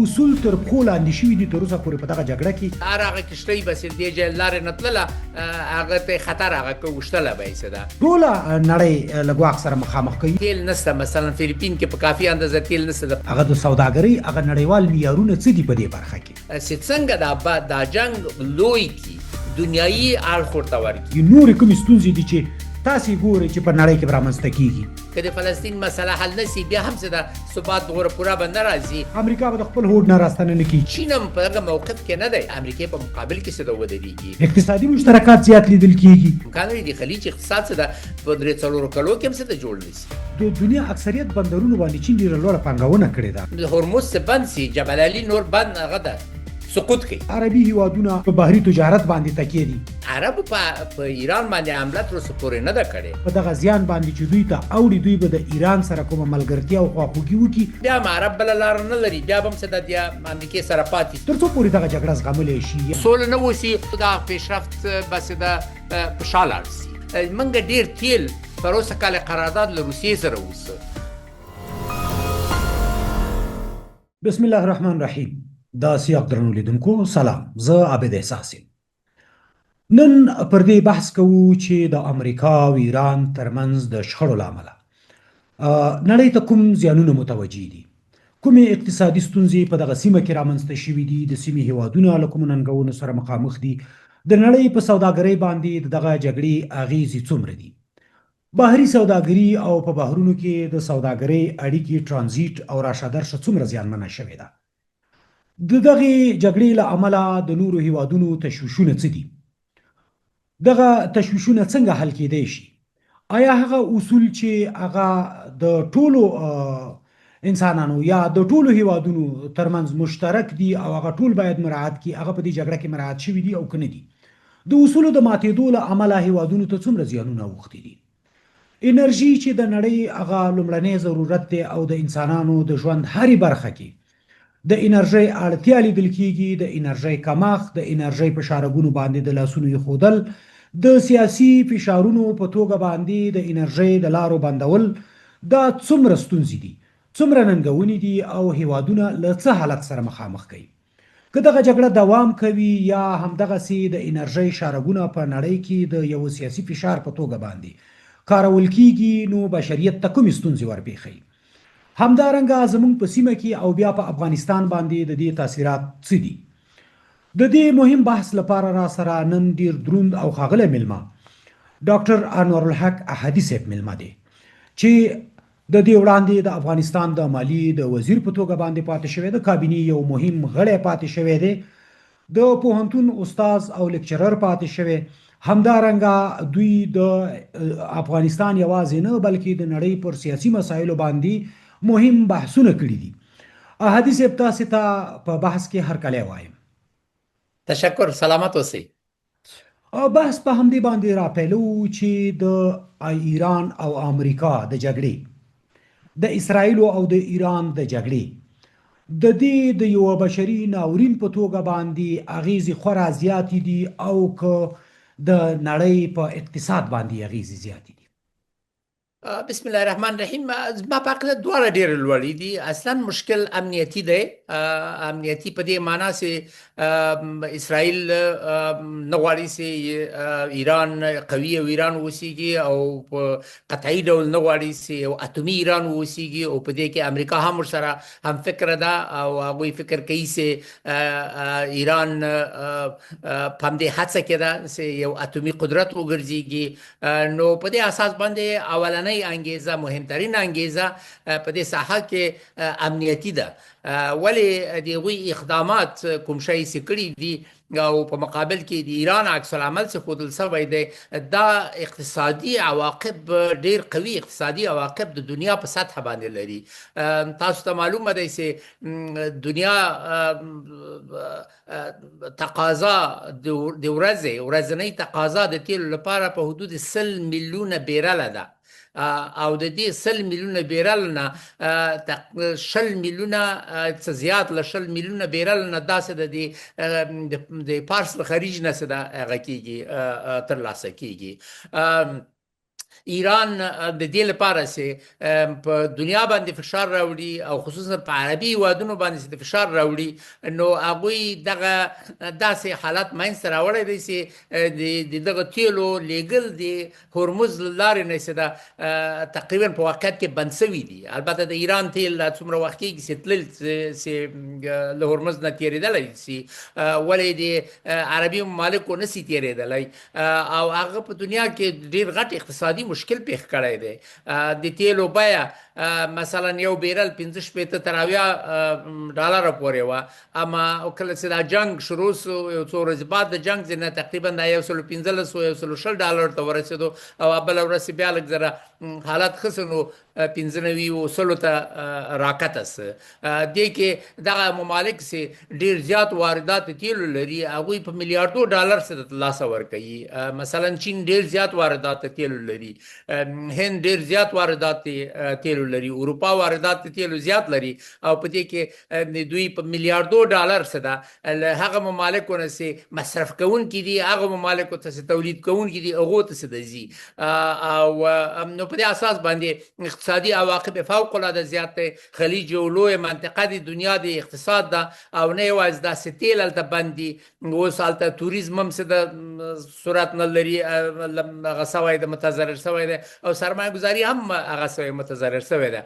اصول تر پښو لاندې شوي دي تر اوسه پورې په دغه جګړه کې. هر هغه کښتۍ بس دې ځای لارې نه تلله هغه ته خطر هغه که وشتله به یې څه ده. ټوله نړۍ له ګواښ سره مخامخ کوي. تیل نشته، مثلا فلیپین کې په کافي اندازه تیل نشته. هغه د سوداګرۍ هغه نړیوال معیارونه څه دي په دې برخه کې چې څنګه دا جنګ لوی کی دنیایي اړخ ورته ورکړي. نورې کومې ستونزې دي چې تاسې ګورئ چې په نړۍ کې به رامنځته کیږي. که د فلسطین مسله حل نشي بیا هم څه ده ثبات غوره پوره به نه راځي. امریکا به د خپل هوډ نه راستنه نه کیږي. چین هم په دغه موقف کې نه دی، امریکې په مقابل کې څه ده ودرېږي. اقتصادي مشترکات زیات لیدل کیږي. امکان لري د خلیج اقتصاد څه ده په 3-4 کلو کې هم څه ده جوړ نشي. د دنیا اکثریت بندرونو باندې چین ډېره لوړه پانګونه کړې ده. د هرمز څه بند سي، جبل علي نور بند هغه ده سقوط کوي. عربي هیوادونه په بحري تجارت باندې تکیه دي. عربو په ایران باندې حمله تر اوسه پورې نه ده کړې. په دغه زیان باندې چې دوی ته اوړي دوی به د ایران سره کومه ملګرتیا او خواخوږي وکړي. بیا هم عرب بله لاره نه لري، بیا به هم څه ده بیا امریکې سره پاتې تر څو پورې دغه جګړه زغملی شي. سوله نه وسي دا پیشرفت بس ده په شا لاړ سي. موږ ډېر تیل پر اوسه کال قرارداد له روسیې سره وسه. بسم الله الرحمن الرحیم. دا سیاق درنو لیدونکو سلام، زه عابد احساس یم. نن پر دې بحث کوو چې د امریکا او ایران ترمنځ د شخړو له امله نړۍ ته کوم زیانونه متوجه دي، کومې اقتصادي ستونزې په دغه سیمه کې رامنځته شوي دي، د سیمې هیوادونه له کومو ننګونو سره مخامخ دي، د نړۍ په سوداګرۍ باندې د دغه جګړې اغیزې څومره دي، بهري سوداګري او په بهرونو کې د سوداګرۍ اړیکې ترانزیت او راشه درشه څومره زیانمنه شوې ده. د دغه جګړې له امله د نورو هیوادونو تشویشونه څه دي، دغه تشویشونه څنګه حل کېدای شي، آیا هغه اصول چې هغه د ټولو انسانانو یا د ټولو هیوادونو ترمنځ مشترک دي او هغه ټول باید مراعات کړي هغه په دې جګړه کې مراعات شوي دي او که نه دي. د اصولو د ماتېدو له امله هیوادونو ته څومره زیانونه اوښتي دي. انرژي چې د نړۍ هغه لومړنی ضرورت دی او د انسانانو د ژوند هرې برخه کې د انرژۍ اړتیا لیدل کیږي، د انرژۍ کمښت، د انرژۍ په شارګونو باندې د لاسونو ایښودل، د سیاسي فشارونو په توګه باندې د انرژۍ د لارو بندول، دا څومره ستونزې دي، څومره ننګونې دي او هیوادونه له څه حالت سره مخامخ کوي. که دغه جګړه دوام کوي یا همدغسې د انرژۍ شارګونه په نړۍ کې د یو سیاسي فشار په توګه باندې کارول کیږي، نو بشریت ته کومې ستونزې ورپېښوي. همدارنګه زموږ په سیمه کې او بیا په افغانستان باندې د دې تاثیرات څه دي. د دې مهم بحث لپاره را سره نن ډیر دروند او ښاغلی میلمه ډاکټر انوارالحق احدي صاحب میلمه دی چې د دې وړاندې د افغانستان د مالی د وزیر په توګه باندې پاتې شوی، د کابینې یو مهم غړی پاتې شوی دی، د پوهنتون استاز او لیکچرر پاتې شوی. همدارنګه دوی د افغانستان یوازې نه بلکې د نړۍ پر سیاسي مسایلو باندې مهم بحثونه کړي دي. احدي صاحب تاسو ته په بحث کې هرکلی وایم. تشکر، سلامت اوسئ. بحث په همدې باندې راپیلو چې د ایران او امریکا د جګړې، د اسرائیل او د ایران د جګړې د دې د یو بشري ناورین په توګه باندې اغیزې خورا زیاتې دي او که د نړۍ په اقتصاد باندې اغیزې زیاتې دي. بسم الله الرحمن الرحیم. ما په عقیده دواړه ډېر لوړې دي. اصلا مشکل امنیتي دی، امنیتي په دې معنا چې اسرائیل نه غواړي چې ایران قوي او ایران ووسیږي او په قطعي ډول نه غواړي چې یو اتومي ایران ووسیږي او په دې کې امریکا هم ورسره هم فکره ده او هغوی فکر کوي چې ایران په همدې هڅه کې ده چې یو اتومي قدرت وګرځېږي. نو په دې اساس باندې اولنۍ انګیزه، مهمترین انګیزه په دې ساحه کې امنیتي ده. ولې د هغوی اقدامات کوم شی چې کړي دي او په مقابل کې د ایران عکس العمل چې ښودل شوی دی، دا اقتصادي عواقب ډېر قوي اقتصادي عواقب د دنیا په سطح باندې لري. تاسو ته معلومه دی چې دنیا تقاضا د ورځنۍ تقاضا د تیلو لپاره په حدود 100 میلیونه بیرله ده او د دې 100 میلیونه بیرل نه 100 میلیونه څه زیات له 100 میلیونه بیرل نه داسې د پارس له خلیج نه څه ده هغه کېږي ترلاسه کېږي. ایران د دې لپاره چې په دنیا باندې فشار راوړي او خصوصا په عربي هیوادونو باندې د فشار راوړي، نو هغوی دغه داسې حالت منځته راوړی دی چې د دغه تیلو لیږل د هرمز له لارې نه چې دا تقریبا په واقعیت کې بند سوي دي. البته د ایران تیل څومره وخت کېږي چې تلل چې له هرمز نه تېرېدلی سي، ولې د عربي ممالکو نسي تېرېدلی او هغه په دنیا کې ډېر غټ اقتصادي مشکل پیښ کړی دی. د تیلو بیه مثلا یو بیرل 15 تر 80 ډالر پورې وه، اما کله چې دا جنگ شروع شو یو څو ورځې بعد د جنگ نه تقریبا دا 115 120 ډالر ته ورسېدو او بله ورځ بیا لږ ذره حالت ښه شو، نو 95 ته راکته سه. دې کې دغه ممالک چې ډېر زیات واردات تیلو لري هغوی په میلیارډو ډالر سره ترلاسه ورکوي. مثلا چین ډېر زیات واردات تیلو لري، هند ډېر زیات واردات تیلو لري، اروپا واردات تیلو زیات لري او په دې کې دوی په میلیارډو ډالر سره هغه ممالکو نه چې مصرف کوونکي دي هغه ممالکو ته چې تولید کوونکي دي هغو ته څه ځي، او نو په دې اساس باندې اقتصادي عواقب فوق العاده زیات دی. خلیج یو لویه منطقه د دنیا د اقتصاد ده او نه یوازې داسې تیل هلته بند دي، اوس هلته توریزم هم څه د صورت نه لري، هغه سوی ده متضرر سوی ده او سرمایه گذاري هم هغه سوی متضرر سوی ده.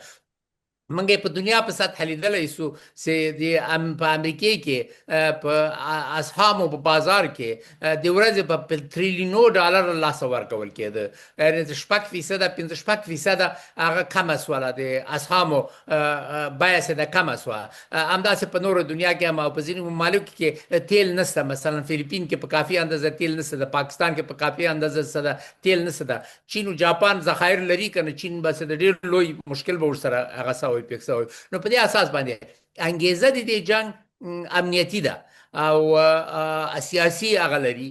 منګه په دنیا په سطح لیدلی سو چې په امریکې کې په اسهامو په بازار کې د ورځې په تریلیونو ډالر لاسه ورکول کېده، یعنې 6% 5% هغه کمه سوله د اسهامو بیه چې ده کمه سوه. همداسې په نورو دنیا کې هم او په ځینې ممالکو کې تیل نشته، مثلا فلیپین کې په کافي اندازه تیل نشته ده، پاکستان کې په کافي اندازه تیل نشته ده. چین او جاپان ذخایر لري که نه، چین بس د ډېر لوی مشکل به ورسره هغه پیښ. نو په دې اساس باندې انګیزه د دې جنگ امنیتي ده او سیاسي هغه لري،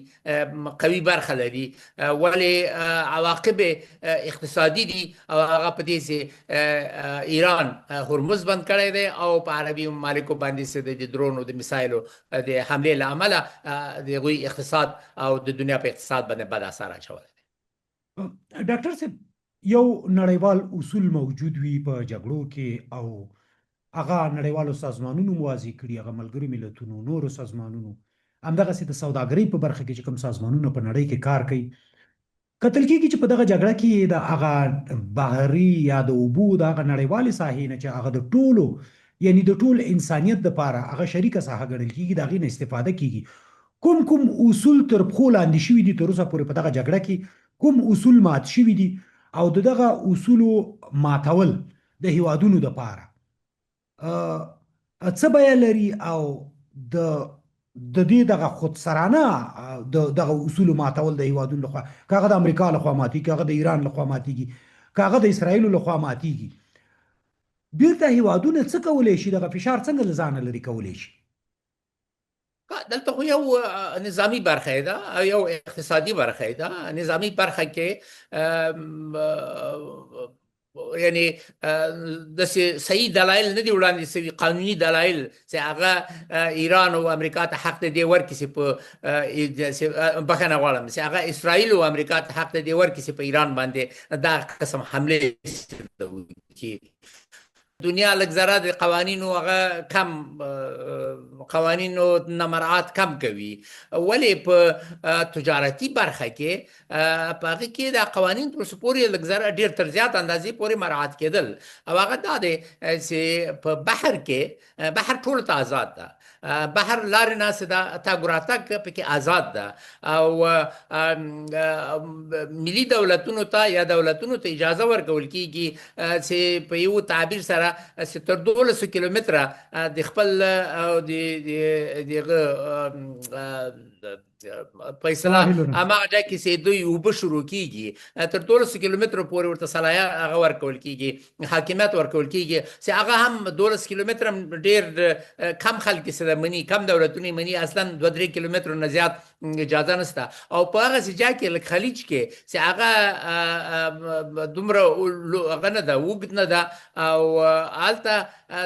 قوي برخه لري، ولې عواقب اقتصادي دي او هغه په دې چې ایران هرمز بند کړی دی او په عربي ممالکو باندې چې د درونو د میسایلو د حملې له امله د هغوی اقتصاد او د دنیا په اقتصاد باندې بد اثر اچولی دی. ډاکټر صاحب، یو نړیوال اصول موجود وي په جګړو کې او هغه نړیوالو سازمانونو موازی کړي، هغه ملګرو ملتونو نورو سازمانونو همدغسې د سوداګرۍ په برخه کې چې کوم سازمانونه په نړۍ کې کار کوي، کتل کېږي چې په دغه جګړه کې د هغه بحري یا د اوبو د هغه نړیوالې ساحې نه چې هغه د ټولو یعنی د ټول انسانیت دپاره هغه شریکه ساحه ګڼل کېږي، د هغې نه استفاده کېږي. کوم اصول تر پښو لاندې شوي دي تر اوسه پورې په دغه جګړه کې؟ کوم اصول مات شوي دي او دغه اصولو ماتول د هیوادونو دپاره څه بیه لري او د دې دغه خودسرانه دغه اصولو ماتول د هیوادونو لخوا، که هغه د امریکا لخوا ماتېږي، که هغه د ایران لخوا ماتېږي، که هغه د اسرائیلو لخوا ماتېږي، بیرته هیوادونه څه کولی شي؟ دغه فشار څنګه له ځانه لرې کولی شي؟ دلته خو یو نظامی برخه ده او یو اقتصادي برخه ده. نظامی برخه کې یعنی د صحیح دلایل نه دي وړاندې شوي، قانوني دلایل چې هغه ایران او امریکا ته حق دی ورکړي چې په بخښنه غواړم چې هغه اسرائیل او امریکا ته حق دی ورکړي چې په ایران باندې دا قسم حمله وکړي. دنیا لږ ذره د قوانینو هغه کم قوانینو نه مراعات کم کوي، ولې په تجارتي برخه کې په هغه کې د قوانین تر اوسه پورې لږ ذره ډېر تر زیات اندازې پورې مراعات کېدل او هغه دا دی چې په بحر کې بحر ټولو ته آزاد ده، بحر لارې ناسې ده، تګ راتګ پکې آزاد ده او ملي دولتونو ته یا دولتونو ته اجازه ورکول کېږي چې په یو تعبیر سره چې تر 1200 کیلومتره د خپل په اصطلاح هماغه ځای کې چې دوی اوبه شروع کېږي تر 1200 کیلومتره پورې ورته صلاحیت هغه ورکول کېږي، حاکمیت ورکول کېږي چې هغه هم 1200 کیلومتره ډېر کم خلک سره مني، کم دولتونه مني، اصلا 2-3 کیلومترو نه زیات اجازه نشته. او په هغه ځای کې لکه خلیج کې چې هغه دومره هغه نه ده، اوږد نه ده او هلته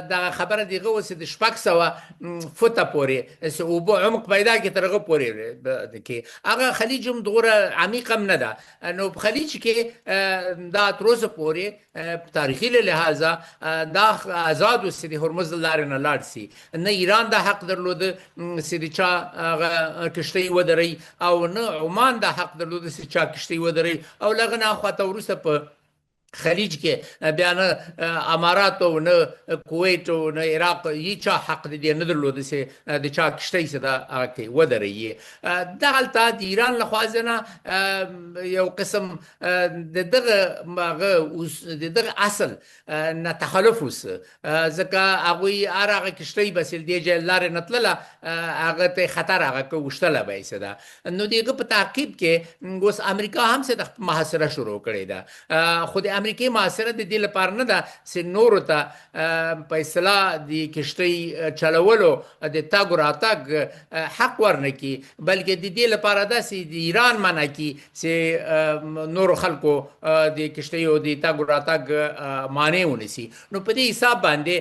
دغه خبره دغه اوس د 600 فوټه پورې اوبه عمق پیدا کړي تر هغه پورې کې هغه خلیج هم دوره عمیق هم نه ده. نو په خلیج کې دا تر اوسه پورې تاریخي له لحاظه دا آزاد و چې د هرمز له لارې نه لاړ سي. نه ایران دا حق درلوده چې د چا هغه کشتۍ ودروي، او نه عمان دا حق درلوده چې چا کشتۍ ودروي، او له هغه نه خواته وروسته په خلیج کې بیا نه امارات او نه کویت او نه عراق هیڅ چا حق دې نه درلوده چې د چا کشتۍ څه دا هغه کې ودروي. دغلته د ایران له خوا ځنه یو قسم د دغه اصل نه تخلف اوسه، ځکه هغوی هغه کشتۍ بس دې ځای لارې نه تلله، هغه ته خطر هغه کې وشتله به یې څه ده. نو د هغه په تعقیب کې اوس امریکا هم څه د محاصره شروع کړې ده. خو د امریکای محاصره د دې لپاره نه ده چې نورو ته په اصطلاح د کشتۍ چلولو د تګ راتګ حق ورنکړي، بلکې د دې لپاره ده چې د ایران منع کړي چې نورو خلکو د کشتیو د تګ راتګ مانع ونیسي. نو په دې حساب باندې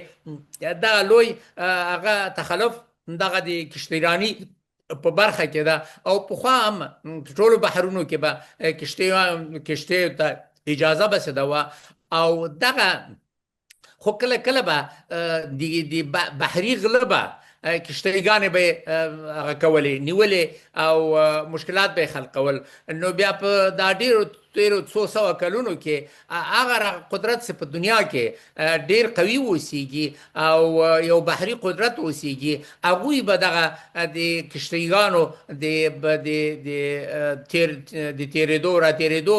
دا لوی هغه تخلف دغه د کشتیرانی په برخه کې ده، او پخوا هم ټولو بحرونو کې به کشتیو ته اجازه بس ده، او دغه خو کله کله به د بحري غله به کشتیګانې به هغه کولې نیولې او مشکلات به یې خلقول. نو بیا په دا ډېرو تیرو څو سوه کلونو کې هغه قدرت چې په دنیا کې ډېر قوي اوسیږي او یو بحري قدرت اوسیږي، هغوی به دغه د کشتیګانو د تېرېدو را تېرېدو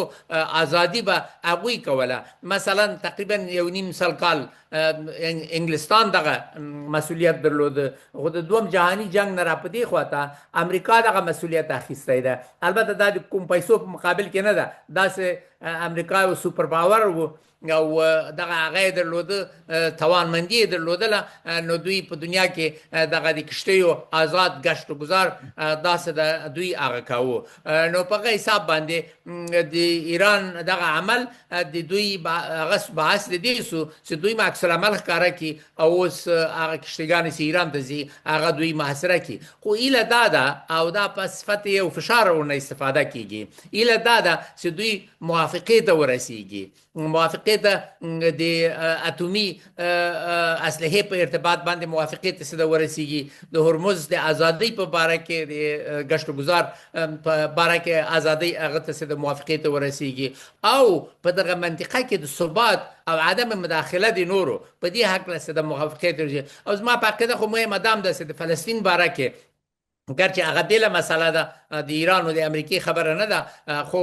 ازادي به هغوی کوله. مثلا تقریبا یو نیم سل کال انګلستان دغه مسؤلیت درلوده، خو د دوم جهاني جنگ نه را په دې خواته امریکا دغه مسؤلیت اخیستی ده. البته دا د کوم پیسو په مقابل کې نه ده، داسې امریکا یو سوپر پاور و او دغه هغه درلوده، توانمندي درلودله، نو دوی په دنیا کې دغه د کشتیو آزاد گشت و گذار داسې د دوی هغه کاوه. نو په هغه حساب باندې د ایران دغه عمل د دوی هغه باعث د دې سو چې دوی عکس العمل ښکاره کړي او اوس هغه کشتیګانې چې ایران ته ځي هغه دوی محاصره کړي. خو ایله دا ده او دا په صفت یو فشار ورنه استفاده کیږي، ایله دا ده چې دوی موافقې ته ورسیږي، موافقې ته د اتومي اسلحې په ارتباط باندې موافقې ته څه ورسیږي، د هرمز د ازادۍ په باره کې د گشت و گذار په باره کې ازادۍ هغه ته څه موافقې ته ورسیږي، او په دغه منطقه کې د ثبات او عدم مداخله د نورو په دې هکله څه د موافقې ته ورسیږي. او زما په عقیده خو مهمه دا هم ده چې د فلسطین باره کې گرچه هغه بیله مسله ده، د ایران او د امریکې خبره نه ده، خو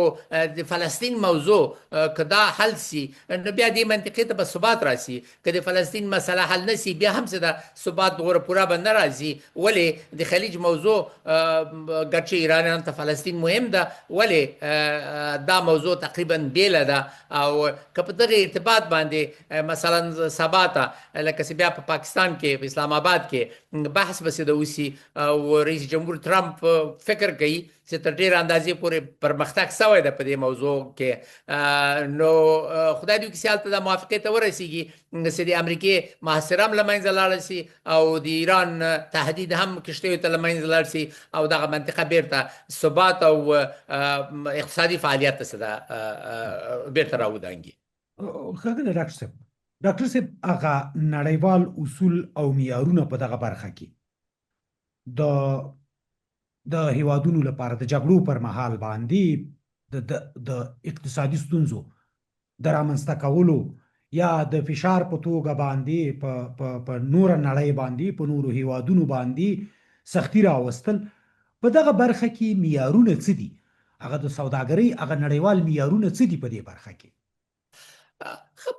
د فلسطین موضوع که دا حل سی نو بیا دې منطقې ته به ثبات راسي. که د فلسطین مسله حل نسی بیا هم څه ده ثبات دوره پوره به نه راځي. ولې د خلیج موضوع گرچه ایرانیان ته فلسطین مهم ده، ولې دا موضوع تقریبا بیله ده، او که په دغه ارتباط باندې مثلا سبا ته لکه چې بیا په پاکستان کې په اسلام آباد کې بحث بس د اوسي، او رئیس جمهور ترامپ فکر کوي چې تر ډېره اندازې پورې پرمختګ سوی ده په دې موضوع کې. نو خدای دې وکړي چې هلته د موافقې ته ورسیږي چې د امریکې محاصره هم له منځه لاړه سي او د ایران تهدید هم کشتیو ته له منځه لاړ سي، او دغه منطقه بیرته ثبات او اقتصادي فعالیت ته څه ده بیرته راودانګي. ښاغلی ډاکټر صاحب هغه نړیوال اصول او معیارونه په دغه برخه کې د هیوادونو لپاره د جګړو پر مهال باندې د اقتصادي ستونزو د رامنځته کولو یا د فشار په توګه باندې په نوره نړۍ باندې په نورو هیوادونو باندې سختي راوستل، په دغه برخه کې معیارونه څه دي؟ هغه د سوداګرۍ هغه نړیوال معیارونه څه دي په دې برخه کې؟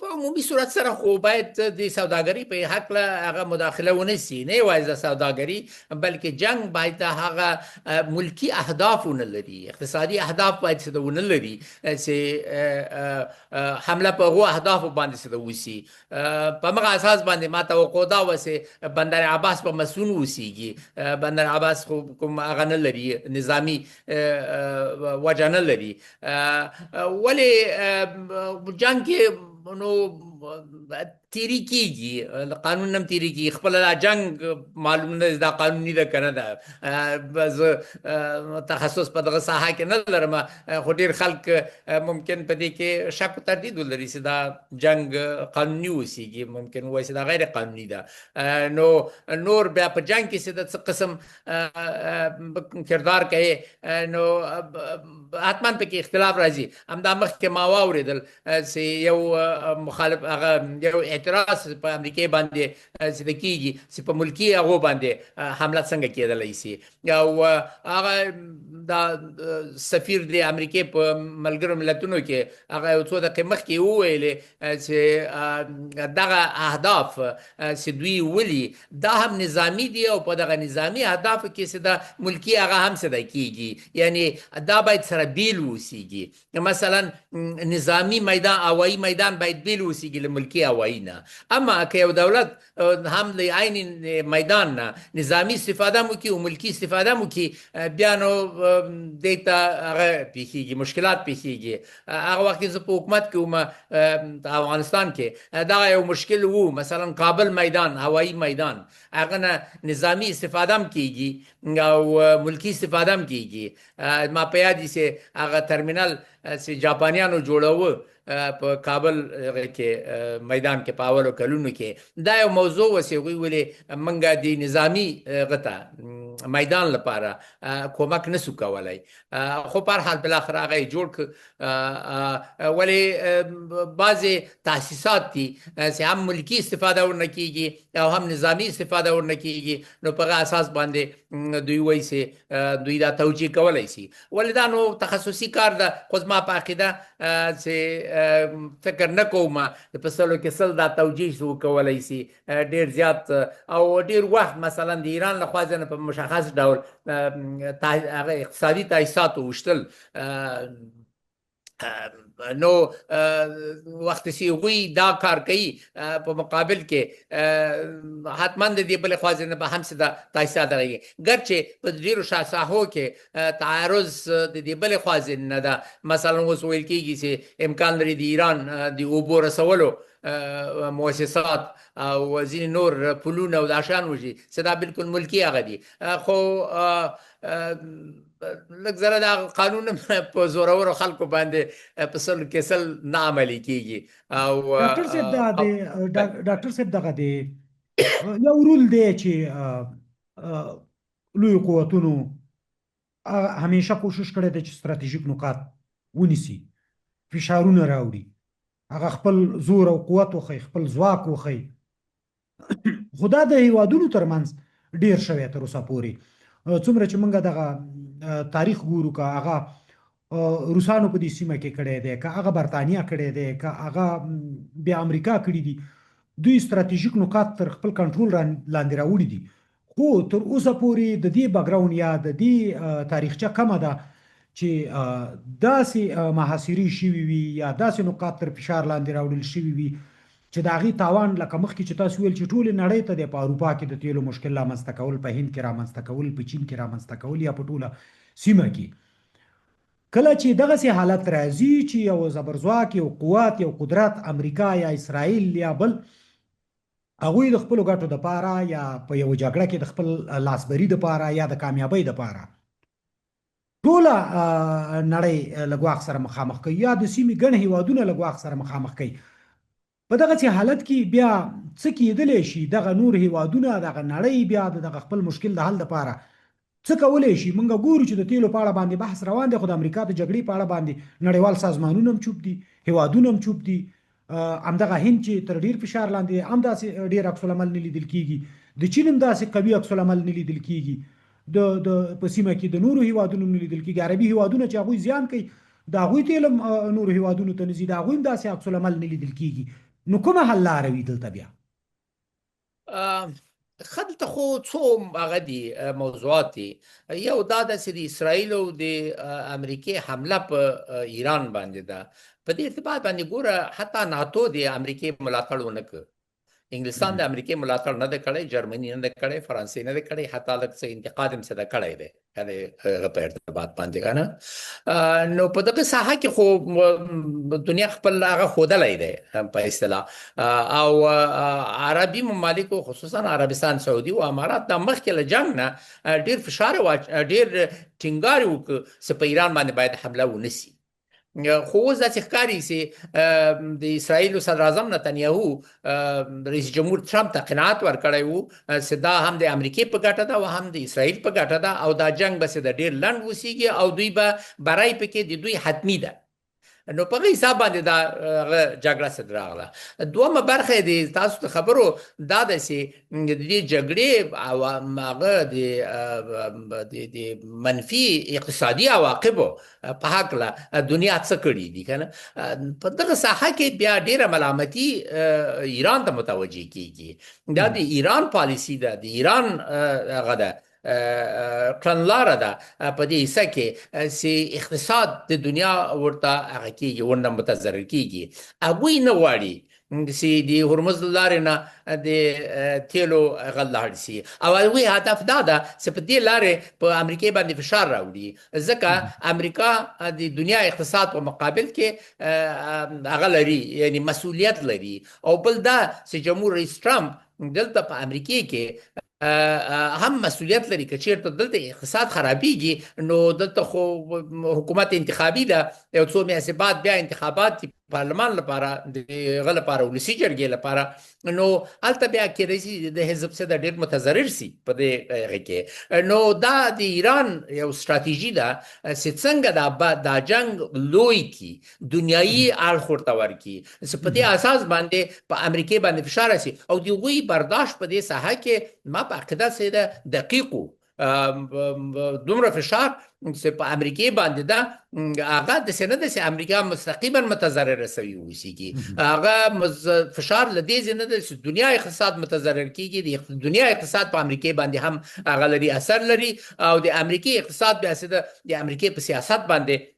په عمومي صورت سره خو باید د سوداګرۍ په هکله هغه مداخله ونه سي، نه یوازې د سوداګرۍ بلکې جنگ باید هغه ملکی اهداف ونه لري، اقتصادي اهداف باید څه ونه لري چې حمله په هغو اهدافو باندې څه وسي. په همغه اساس باندې ما توقع دا وه چې بندر عباس په مسون اوسیږي. بندر عباس خو کوم هغه نه لري، نظامي وجه نه لري. ولې جنګ کې نو تیری کیږي قانون هم تیری کیږي خپل دا جنگ معلوم نه دا قانوني ده کنه ده بس تخصص په دغه ساحه کې نه لرم خو ډیر خلک ممکن په دې کې شک او تردید ولري چې دا جنگ قانوني وسیږي ممکن وایي چې دا غیر قانوني ده نو نور بیا په جنگ کې چې د څه قسم کردار کوي نو حتما پکې اختلاف راځي همدا مخکې ما واورېدل چې یو مخالف هغه یو اعتراض په امریکا باندې چې د کیږي چې په ملکی هغه باندې حمله څنګه کېدلی شي او هغه دا سفیر د امریکا په ملګرو ملتونو کې هغه یو څو دقیقې مخکې وویلې چې دغه اهداف چې دوی ولي دا هم نظامی دي او په دغه نظامی اهداف کې چې د ملکی هغه هم څه کیږي یعنی دا باید سره بیل وسیږي مثلا نظامی میدان هوایی میدان باید بیل وسیږي له ملکی هوایی نه اما که یو دولت هم له عین میدان نه نظامی استفاده مو کی او ملکی استفاده مو کی بیا نو دیتا هغه پیښیږي مشکلات پیښیږي هغه وخت چې په حکومت کې وم افغانستان کې دا یو مشکل وو مثلا کابل میدان هوایی میدان هغه نه نظامی استفاده هم کیږي او ملکی استفاده هم کیږي ما په یاد دي چې هغه ترمینل چې جاپانیانو جوړاوه په کابل کې میدان کې په اولو کلونو کې دا یو موضوع و چې هغوی ولې موږ د نظامي غته میدان لپاره کومک نسو کولی خو په هر حال بالاخره هغه یې جوړ کړ ولې بعضې تاسیسات دي چې هم ملکي استفاده ورنه کیږي او هم نظامي استفاده ورنه کیږي نو په هغه اساس باندې دوی وایي چې دوی دا توجیه کولی شي ولې دا نو تخصصي کار ده خو زما په عقیده چې فکر نه کوم په سلو کې سل دا توجیه وکولی شي ډیر زیات او ډیر وخت مثلا د ایران له خوا ځنه په مشخص ډول هغه اقتصادي تاسیسات وشتل نو وخت چې هغوی دا کار کوي په مقابل کې حتما د دې بلې خوا ځنه به هم څه د تاسیسات راغلي ګرچې په ډېرو ساحو کې تعارض د دې بلې خوا ځنه ده مثلا اوس ویل کېږي چې امکان لري د ایران د اوبو رسولو مؤسسات او ځینې نور پلونه او دا شیان وشي چې دا بالکل ملکي هغه دي خو لږ زره دا قانون په زورورو خلکو باندې په سلو کې سل نه عملي کیږي او ډاکټر صاحب دغه دی یو رول دی چې لوی قوتونو همیشه کوشش کړی دی چې ستراتیژیک نقاط ونیسي فشارونه راوړي هغه خپل زور او قوت وښیي خپل ځواک وښیي خو دا د هیوادونو ترمنځ ډیر شوی تر اوسه پورې څومره چې موږ دغه تاریخ ګورو که هغه روسانو په دې سیمه کې کړی دی که هغه برطانیه کړی دی که هغه بیا امریکا کړي دي دوی ستراتیژیک نقاط تر خپل کنټرول لاندې راوړي دي خو تر اوسه پورې د دې بیکګراوند یا د دې تاریخچه کمه ده چې داسې محاصرې شوي وي یا داسې نقاط تر فشار لاندې راوړل شوي وي چې د هغې تاوان لکه مخکې چې تاسو ویل چې ټولې نړۍ ته دی په اروپا کې د تیلو مشکل رامنځته کول په هند کې رامنځته کول په چین کې رامنځته کول یا په ټوله سیمه کې کله چې دغسې حالت راځي چې یو زبرځواک یو قوت یو قدرت امریکا یا اسرائیل یا بل هغوی د خپلو ګټو دپاره یا په یو جګړه کې د خپل لاسبري دپاره یا د کامیابۍ دپاره ټوله نړۍ له ګواښ سره مخامخ کوي یا د سیمې ګڼ هیوادونه له ګواښ سره مخامخ کوي په دغه حالت کې بیا څه کېدلی شي دغه نور هیوادونه دغه نړۍ بیا دغه خپل مشکل د حل لپاره څه کولی شي موږ ګورو چې د تیلو په اړه باندې بحث روان دی خو د امریکا د جګړې په اړه باندې نړیوال سازمانونه هم چوپ دي هیوادونه هم چوپ دي همدغه هند چې تر ډیر فشار لاندې هم داسې ډیر عکس العمل نه لیدل کیږي د چین هم داسې قوي عکس العمل نه لیدل کیږي د په سیمه کې د نورو هیوادونو نه لیدل کیږي عربي هیوادونه چې هغوی زیان کوي د هغوی تیل نورو هیوادونو ته نه ځي د هغوی هم داسې عکس العمل نه لیدل کیږي نو کومه حل لاره وي دلته بیا خلته خو څو هغه دي موضوعات دي یو دا ده چې د اسرائیل او د امریکې حمله په ایران باندې ده په دې ارتباط باندې ګوره حتی ناتو د امریکې ملاتړ ونه کړ انګلستان د امریکای ملاتړ نه دی کړی، جرمني نه دی کړی، فرانسې نه دی کړی، حتی لږ څه انتقاد هم څه ده کړی دی هغه په ارتباط باندې کنه. نو په دغه ساحه کې خو دنیا خپل هغه ښودلی دی په اصطلاح، او عربي ممالکو خصوصا عربستان، سعودي او امارات د مخکې له جنګ نه ډېر فشار ډېر ټینګار وکړ چې په ایران باندې باید حمله ونسي. خو اوس داسې ښکاري چې د اسرائیلو صدر اعظم نتنیاهو رئیس جمهور ټرمپ ته قناعت ورکړی و چې دا هم د امریکې په ګټه ده او هم د اسرائیل په ګټه ده، او دا جنګ به د ډېر لنډ وسیږي او دوی به بری پکې د دوی حتمي ده. نو په هغه حساب باندې دا جګړه څه راغله. دومره برخه د تاسو ته خبرو دا ده چې د دې جګړې او هغه د منفي اقتصادي عواقبو په هکله دنیا څه کړي دي کنه. په دغه ساحه کې بیا ډیره ملامتي ایران ته متوجه کیږي. دا د ایران پالیسی ده، د ایران هغه ده کړنلاره ده په دې حصه کې چې اقتصاد د دنیا ورته هغه کېږي، ورنه متضرر کېږي. هغوی نه غواړي چې د هرمز له لارې نه د تیلو هغه لاړ شي، او هغوی هدف دا ده چې په دې لارې په امریکې باندې فشار راوړي، ځکه امریکا د دنیا اقتصاد په مقابل کې هغه لري، یعنی مسؤلیت لري. او بل دا چې جمهور رئیس ټرمپ دلته په امریکې کې هم مسؤلیت لري که چیرته دلته اقتصاد خرابېږي، نو دلته خو حکومت انتخابي ده، یو څو میاشتې بعد بیا انتخابات دي پارلمان لپاره، د هغه لپاره ولسي جرګې لپاره، نو هلته بیا کېدای شي د حزب څخه ډېر متضرر سي په دې هغه کې. نو دا د ایران یو ستراتیژي ده چې څنګه دا جنګ لوی کی، دنیایي اړخ ورته ورکړي، چې په دې اساس باندې په امریکې باندې فشار راسي، او د هغوی برداشت په دې ساحه کې ما په عقیده چې ده دقیق و. دومره فشار چې په امریکې باندې ده هغه داسې نه ده چې امریکا مستقیما متضرره سوي اوسیږي، هغه فشار له دې ځای نه ده چې دنیا اقتصاد متضرر کیږي. د دنیا اقتصاد په امریکې باندې هم هغه لري، اثر لري، او د امریکې اقتصاد بیا چې ده د امریکې په سیاست باندې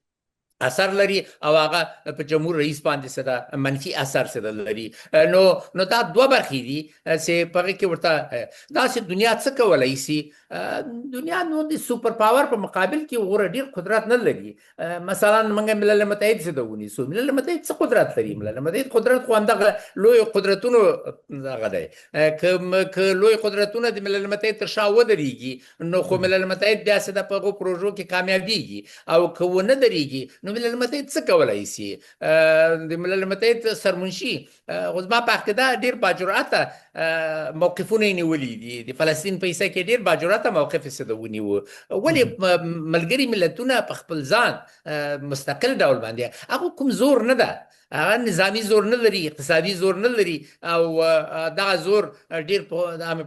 اثر لري، او هغه په جمهور رئیس باندې سره منفي اثر سره لري. نو دا دوه برخې دي چې په هغه کې ورته دا چې دنیا څه کولی شي. دنیا نو د سوپر پاور په مقابل کې غوره ډیر قدرت نه لري. مثلا موږ ملل متحد څه ونیسو، ملل متحد څه قدرت لري؟ ملل متحد قدرت خو همدغه لوی قدرتونو هغه دی. که لوی قدرتونه د ملل متحد تر شا ودرېږي، نو خو ملل متحد بیا څه د په هغو پروژو کې کامیابېږي، او که ونه درېږي نو ملل متحد څه کولی شي؟ د ملل متحد سرمنشي خو زما په عقیده ډېر باجرأته موقفونه یې نیولي دي. د فلسطین په حصه کې ډېر باجرأته موقف یې څه ونیو. ولې ملګري ملتونه په خپل ځان مستقل ډول باندې هغه کوم زور نه ده، هغه نظامی زور نه لري، اقتصادي زور نه لري، او دغه زور ډېر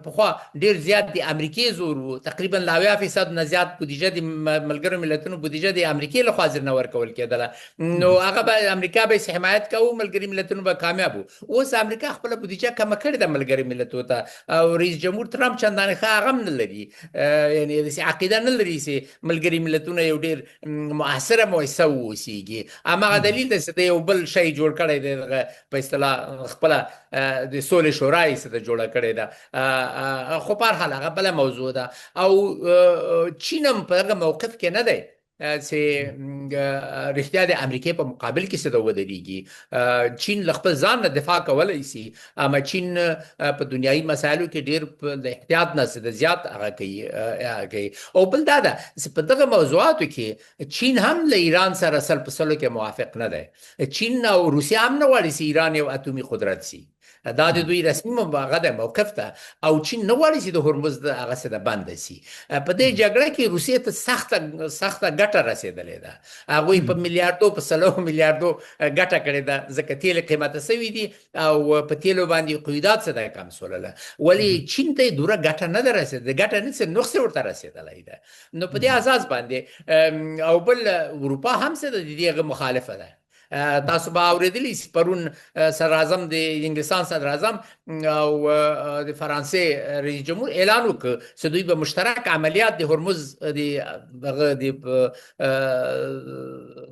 پخوا ډېر زیات د امریکې زور و. تقریبا له 80% نه زیات بودیجه د ملګرو ملتونو بودیجه د امریکې لخوا ځنې نه ورکول کېدله، نو هغه به امریکا به یې حمایت کوو، ملګري ملتونو به کامیاب وو. اوس امریکا خپله بودیجه کمه کړې ده ملګري ملتونو ته، او رئیس جمهور ټرمپ چندانې ښه هغه هم نه لري، یعنې داسې عقیده نه لري چې ملګري ملتونه یو ډېر مؤثره مؤسسه واوسیږي. هماغه دلیل دی چې د یو بل شی جوړ کړی دی، په اصطلاح خپله د سولې شورا یې څه ده جوړه کړې ده. خو په هر حال هغه بله موضوع ده، او چین هم په هغه موقف کې نه دی چې رښتیا د امریکې په مقابل کې څه ده ودرېږي. چین له خپل ځان نه دفاع کولی شي، اما چین په دنیایي مسایلو کې ډېر د احتیاط نه څه ده زیات هغه کوي. او بل دا ده چې په دغه موضوعاتو کې چین هم له ایران سره سل په سلو کې موافق نه دی. چین او روسیه هم نه غواړي چې ایران یو اتومي قدرت شي، دا د دوی رسمي موقف ده، او چین نه غواړي چې د هرمز هغه څه ده بنده شي. په دې جګړه کې روسیې ته سخته ګټه رسېدلې ده، هغوی په میلیاردو په سلو میلیاردو ګټه کړې ده، ځکه تیل قیمته سوي دي، او په تیلو باندې قیودات څه ده کم سولله. ولې چین ته یې دوره ګټه نه ده رسېدلې، ګټه نه څه نقص ورته رسېدلی ده. نو په دې اساس باندې او بل اروپا هم څه ده د دې هغه مخالفه ده، تاسو به اوریدلی سي پرون صدر اعظم د انګلستان صدر اعظم او د فرانسې رئیس جمهور اعلان وکړ چې دوی به مشترک عملیات د هرمز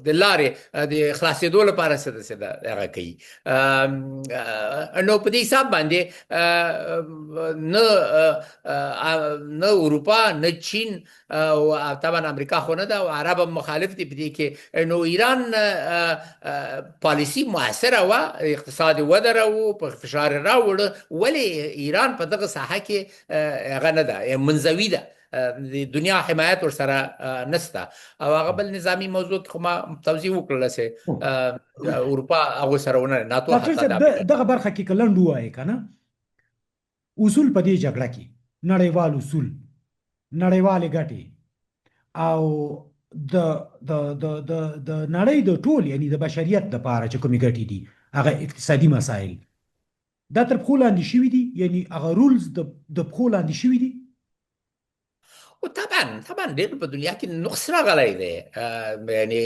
د لارې د خلاصېدو لپاره څه هغه کوي. نو په دې حساب باندې نه اروپا نه چین او طبعا امریکا خو نه ده او عرب مخالف دي په دې کې. نو ایران پالیسی موثره وه، اقتصاد ودرو، په فشار راوړ، ولې ایران په دغه ساحه کې هغه نه ده، منزوي ده، د دنیا حمایت ورسره نسته. او هغه بل نظامی موضوع کې خو ما توضیح وکړله چې اروپا هغو سره ونه ناتو ډاکټر صاحب دغه برخه کې که لنډ ووایې که نه، اصول په دې جګړه کې نړیوال اصول، نړیوالې ګټې او د نړۍ د ټول یعنی د بشریت دپاره چې کومې ګټې دي هغه اقتصادي مسایل دا تر پښو لاندې شوي دي، یعنی هغه رولز د پښو لاندې شوي دي. طبعا ډېر په دنیا کې نقص راغلی دی، یعنی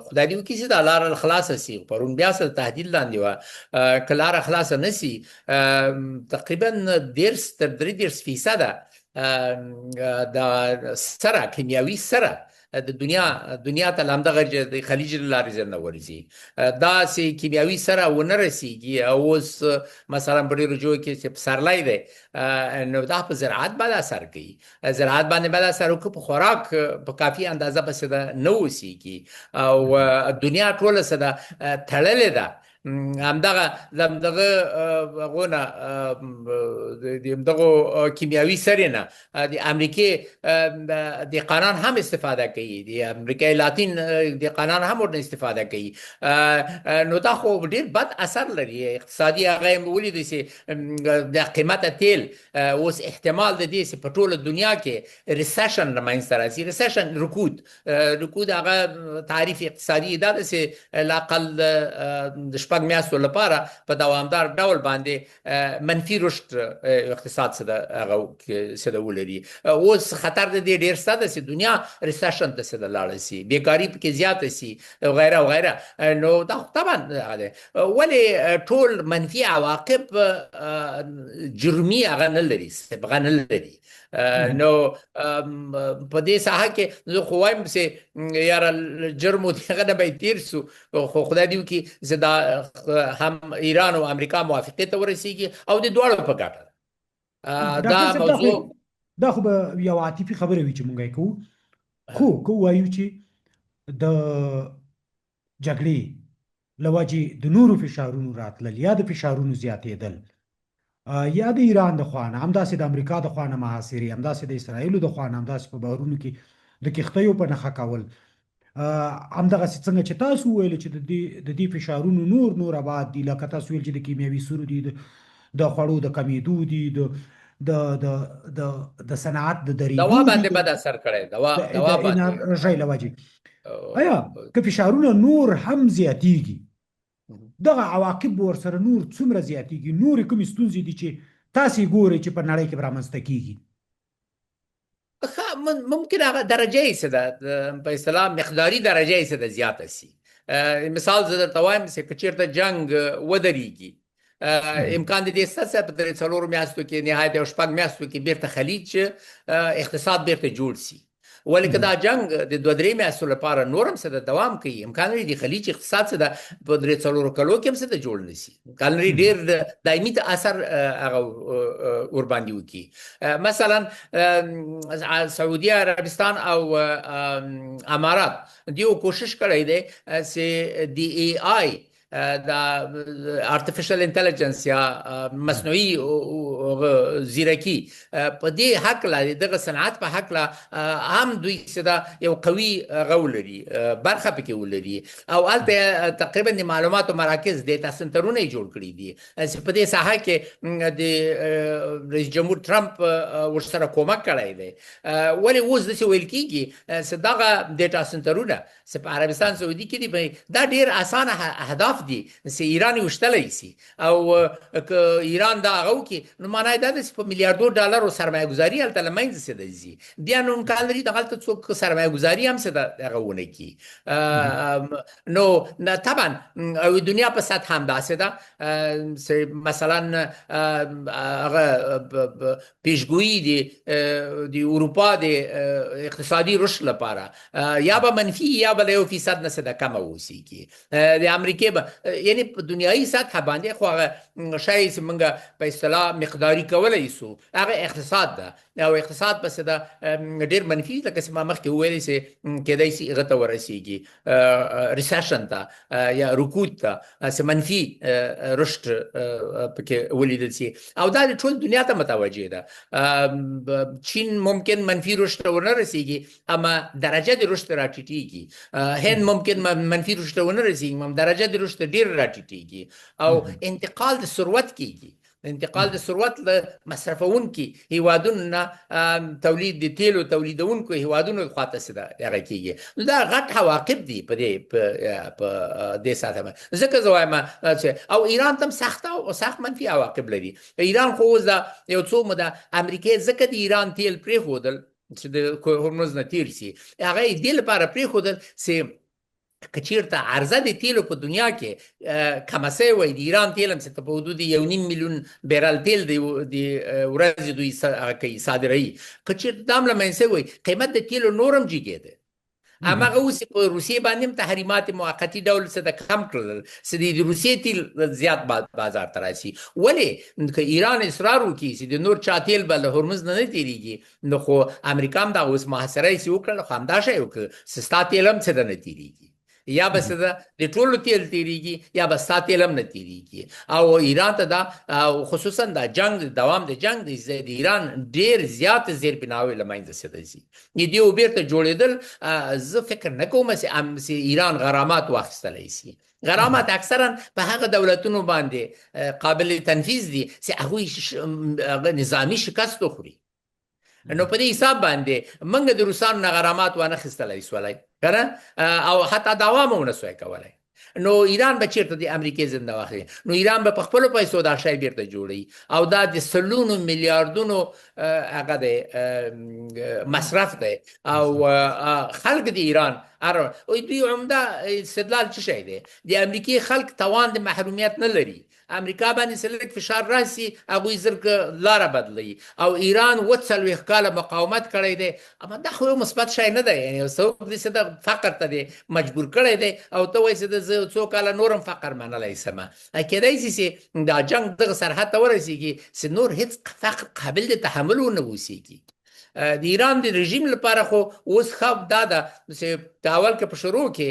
خدای دې وکړي چې دا لاره خلاصه سي. پرون بیا سره تهدید لاندې وه، که لاره خلاصه نه سي تقریبا 30 تر 33% د سره کیمیاوي سره د دنیا ته همدغه د خلیج له لارې زر نه ورځي. داسې کیمیاوي سره ونه رسېږي. اوس مثلا په ډېرو ژویو کې چې پسرلی دی نو دا په زراعت باندې اثر کوي، زراعت باندې باید اثر وکړي، په خوراک په کافي اندازه پسې ده نه اوسېږي او دنیا ټوله څه ده تړلې ده. همدغه کیمیاوي سرې نه د امریکې دهقانان هم استفاده کوي، د امریکای لاتین دهقانان هم ورنه استفاده کوي. نو دا خو ډېر بد اثر لري اقتصادي. هغه یې ولیدی چې د قیمته تیل اوس احتمال د دې چې په ټوله دنیا کې ریسیشن رامنځته راسي. ریسیشن رکود هغه تعریف اقتصادي دا ده چې لااقل د شپږ میاشتو لپاره په دوامدار ډول باندې منفي رشد اقتصاد څه ده ولري. اوس خطر د دې ډېر شته ده چې دنیا ریسیشن ته څه ده لاړه سي، بیکاري پکې زیاته سي وغیره وغیره. نو دا طبعا ولې ټول منفي عواقب جرمي هغه نه لري، صبغه نه لري. نو په دې ساحه کې زه خو وایم چې یاره جرم و دغه نه به یې تېر سو، خو خدای دې وکړي چې دا هم ایران او امریکا موافقې ته ورسېږي او د دواړو په ګټه ده. دا موضوع دا خو به یو عاطفي خبره وي چې مونږ یې کوو، خو که ووایو چې د جګړې له وجې د نورو فشارونو راتلل یا د فشارونو زیاتېدل یا د ایران د خوا نه، همداسې د امریکا د خوا نه محاصرې، همداسې د اسرائیلو د خوا نه، همداسې په بحرونو کې د کښتیو په نښه کول، همدغسې څنګه چې تاسو وویل چې د دې فشارونو نور ابعاد دي، لکه تاسو ویل چې د کیمیاوي سرو دي، د خوړو د کمیدو دي، د صنعت د درېدو دوا باندې بد اثر کړی، دوا انرژۍ له وجې. آیا که فشارونه نور هم زیاتېږي دغه عواقب به ورسره نور څومره زیاتېږي؟ نورې کومې ستونزې دي چې تاسې ګورئ چې په نړۍ کې به رامنځته کېږي؟ ممکن هغه درجه یې څه ده، په اصطلاح مقداري درجه یې څه ده زیاته سي. مثال زه درته وایم چې که چېرته جنګ ودرېږي امکان د دې شته چې په 3-4 میاشتو کې نهایت یو 6 میاشتو کې بیرته خلیج اقتصاد بیرته جوړ سي. ولې که دا جنگ د 2-3 میاشتو لپاره نورم څه ده دوام کوي، امکان لري د خلیج اقتصاد څه ده په 3-4 کلو کې هم څه ده جوړ نه سي، امکان لري ډېر دایمي اثر هغه ورباندې وکړي. مثلا سعودي عربستان او امارات دیو کوشش کړی دی چې دی ای آی دا artificial intelligence یا مصنوعي زیرکی په دې حق لا دغه صنعت په حق لا هم دوی صدا یو قوي غول لري برخه پکې ولري او البته تقریبا د معلوماتو مراکز ډیټا سنټرونه جوړ کړی دي چې په دې ساحه کې د رئیس جمهور ټرمپ ورسره کومک کړی دی. ولی اوس د څه ویل کیږي چې دغه ډیټا سنټرونه چې په عربستان سعودي کې دي دا ډیر اسانه اهداف معاف دي چې ایران یې وشتلی سي او که ایران دا هغه وکړي نو معنی دا ده چې په میلیاردو ډالرو سرمایه ګزاري هلته له منځه څه ځي بیا نو امکان لري دغلته څوک سرمایه ګزاري هم څه هغه ونه کړي نو طبعا او دنیا په سطح هم داسې ده مثلا هغه پیشګویي د اروپا د اقتصادي رشد لپاره یا به منفي یا به له 1% نه څه د کمه اوسېږي د امریکې به یعنی په دنیایي سطح باندې خو هغه شی چې موږ په اصطلاح مقداري کولی سو هغه اقتصاد ده او اقتصاد پسې ده ډېر منفي لکه چې ما مخکې وویلې چې کېدای شي هغه ته ورسېږي ریسیشن ته یا رکود ته چې منفي رشد پکې ولیدل شي او دا د ټول دنیا ته متوجه ده چین ممکن منفي رشد ته ونه رسېږي اما درجه د رشد راټیټېږي هند ممکن منفي رشد ته ونه رسېږي اما درجه د رشد ډېر راټیټېږي او انتقال د ثروت کېږي انتقال د ثروت له مصرفونکي هیوادونو نه تولید د تیلو تولیدونکو هیوادونو خواته څه ده هغه کېږي نو دا غټ عواقب دي په دې ساحه باندې ځکه زه وایم او ایران ته هم سخت منفي عواقب لري ایران خو اوس د یو څو موده امریکې ځکه د ایران تیل پرېښودل چې د هرمز نه تېر سي هغه یې دې لپاره پرېښودل چې که چیرته عرضه د تیلو په دنیا کې کمه سوې وای د ایران تیل هم چې په حدود 1.5 میلیون بیرل تیل د ورځې دوی کوي صادروي که چیرته دا هم له منځه وای قیمت د تیلو نور هم جګېده هماغه اوس په روسیې باندې هم تحریمات موقتي ډول څه د کم کړل چې د روسیې تیل زیات بازار ته راسي ولې که ایران اصرار وکړي چې د نور چا تیل به له هرمز نه تېرېږي نو خو امریکا هم دا اوس محاصره یې وکړل خو همدا شی وکړه چې ستا تیل هم څه د نه تېرېږي یا به څه ده د ټولو تیل تېرېږي یا به ستا تیل هم نه تېرېږي او ایران ته دا خصوصا دا جنګ د دوام د جنګ د ایران ډېر زیات زیربناوې له منځه څه ځي د دې بیرته جوړېدل زه فکر نه کوم چې ایران غرامات واخیستلی شي غرامات اکثرا په هغه دولتونو باندې قابل تنفیذ دي چې هغوی نظامي شکست وخوري نو په دې حساب باندې موږ د روسانو نه غرامات وانه خیستلی سولی کنه او حتی دوام ونه سوی کولی نو ایران به چیرته د امریکې زنده واخلي نو ایران به په خپلو پیسو دا شی بیرته جوړوي او دا د سلونو میلیاردونو هغه دی مصرف دی او خلک د ایران دوی عمده استدلال څه شی دی د امریکې خلک توان د محرومیت نه لري امریکا باندې سلک فشار راسي هغوی زر لاره بدلوي او ایران 40 کاله مقاومت کړی دی اما دا خو یو مثبت شی نه دی یعنی څوک دې څه د فقر ته دی مجبور کړی دی او ته وایې چې د څو کاله نورم فقر منلی سمه کېدای شي چې دا جنګ دغه سرحد ته ورسېږي چې نور هېڅ فقر قابل د تحمل ونه اوسېږي د ایران د رژیم لپاره خو اوس ښه دا ده چې د اول کې په شروع کې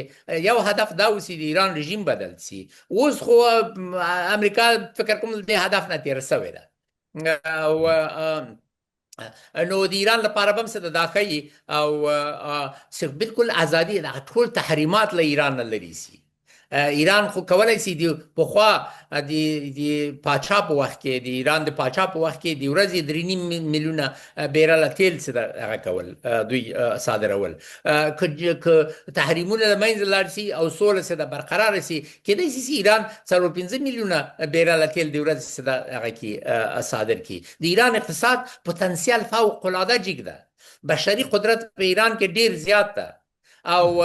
یو هدف دا اوسي د ایران رژیم بدل سي اوس خو امریکا فکر کوم د هدف نه تېره سوې ده نو د ایران لپاره به هم څه دا ښیي او چې بالکل ازادي د ټول تحریمات له ایران نه لرې سي ایران خو کولی شي د پخوا د پاچا په وخت کې د ایران د پاچا په وخت کې د ورځې 3.5 میلیونه بیرله تیل څه هغه کول دوی صادرول که تحریمونه له منځه لاړ شي او سوله څه ده برقراره شي کېدای شي ایران 4.5 میلیونه بیرله تیل د ورځې څه ده هغه کې صادر کړي د ایران اقتصاد پوتنسیال فوق العاده جګ ده بشري قدرت په ایران کې ډېر زیات ده او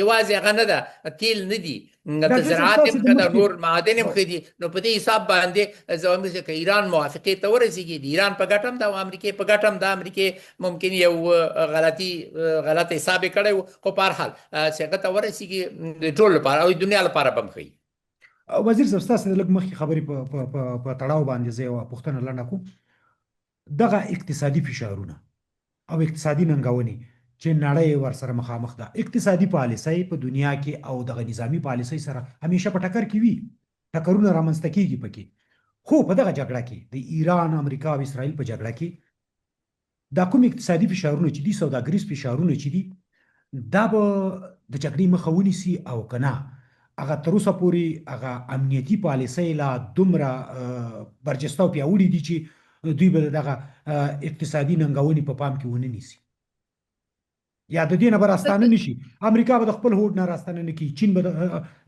یوازې هغه نه ده تیل نه دي د زراعت هم ښه ده نور معادن هم ښه دي نو په دې حساب باندې زه وایم چې که ایران موافقې ته ورسېږي د ایران په ګټه هم ده او امریکې په ګټه هم ده امریکې ممکن یو غلط حساب یې کړی و خو په هر حال چې هغه ته ورسېږي د ټول لپاره او د دنیا لپاره به هم ښیي وزیر صاحب ستاسو د لږ مخکې خبرې په تړاو باندې زه یوه پوښتنه لنډه کوم دغه اقتصادي فشارونه او اقتصادي ننګونې چې نړۍ ورسره مخامخ ده اقتصادي پالیسۍ په دنیا کې او دغه نظامي پالیسۍ سره همیشه په ټکر کې وي ټکرونه رامنځته کېږي پکې خو په دغه جګړه کې د ایران امریکا او اسرائیل په جګړه کې دا کوم اقتصادي فشارونه چې دي سوداګریز فشارونه چې دي دا به د جګړې مخه ونیسي او که نه هغه تر اوسه پورې هغه امنیتي پالیسۍ لا دومره برجسته او پیاوړي دي چې دوی به دغه اقتصادي ننګونې په پام کې ونه نیسي یا د دې نه به راستانه نشي. امریکا به د خپل هوډ نه راستانه نه کړي، چین به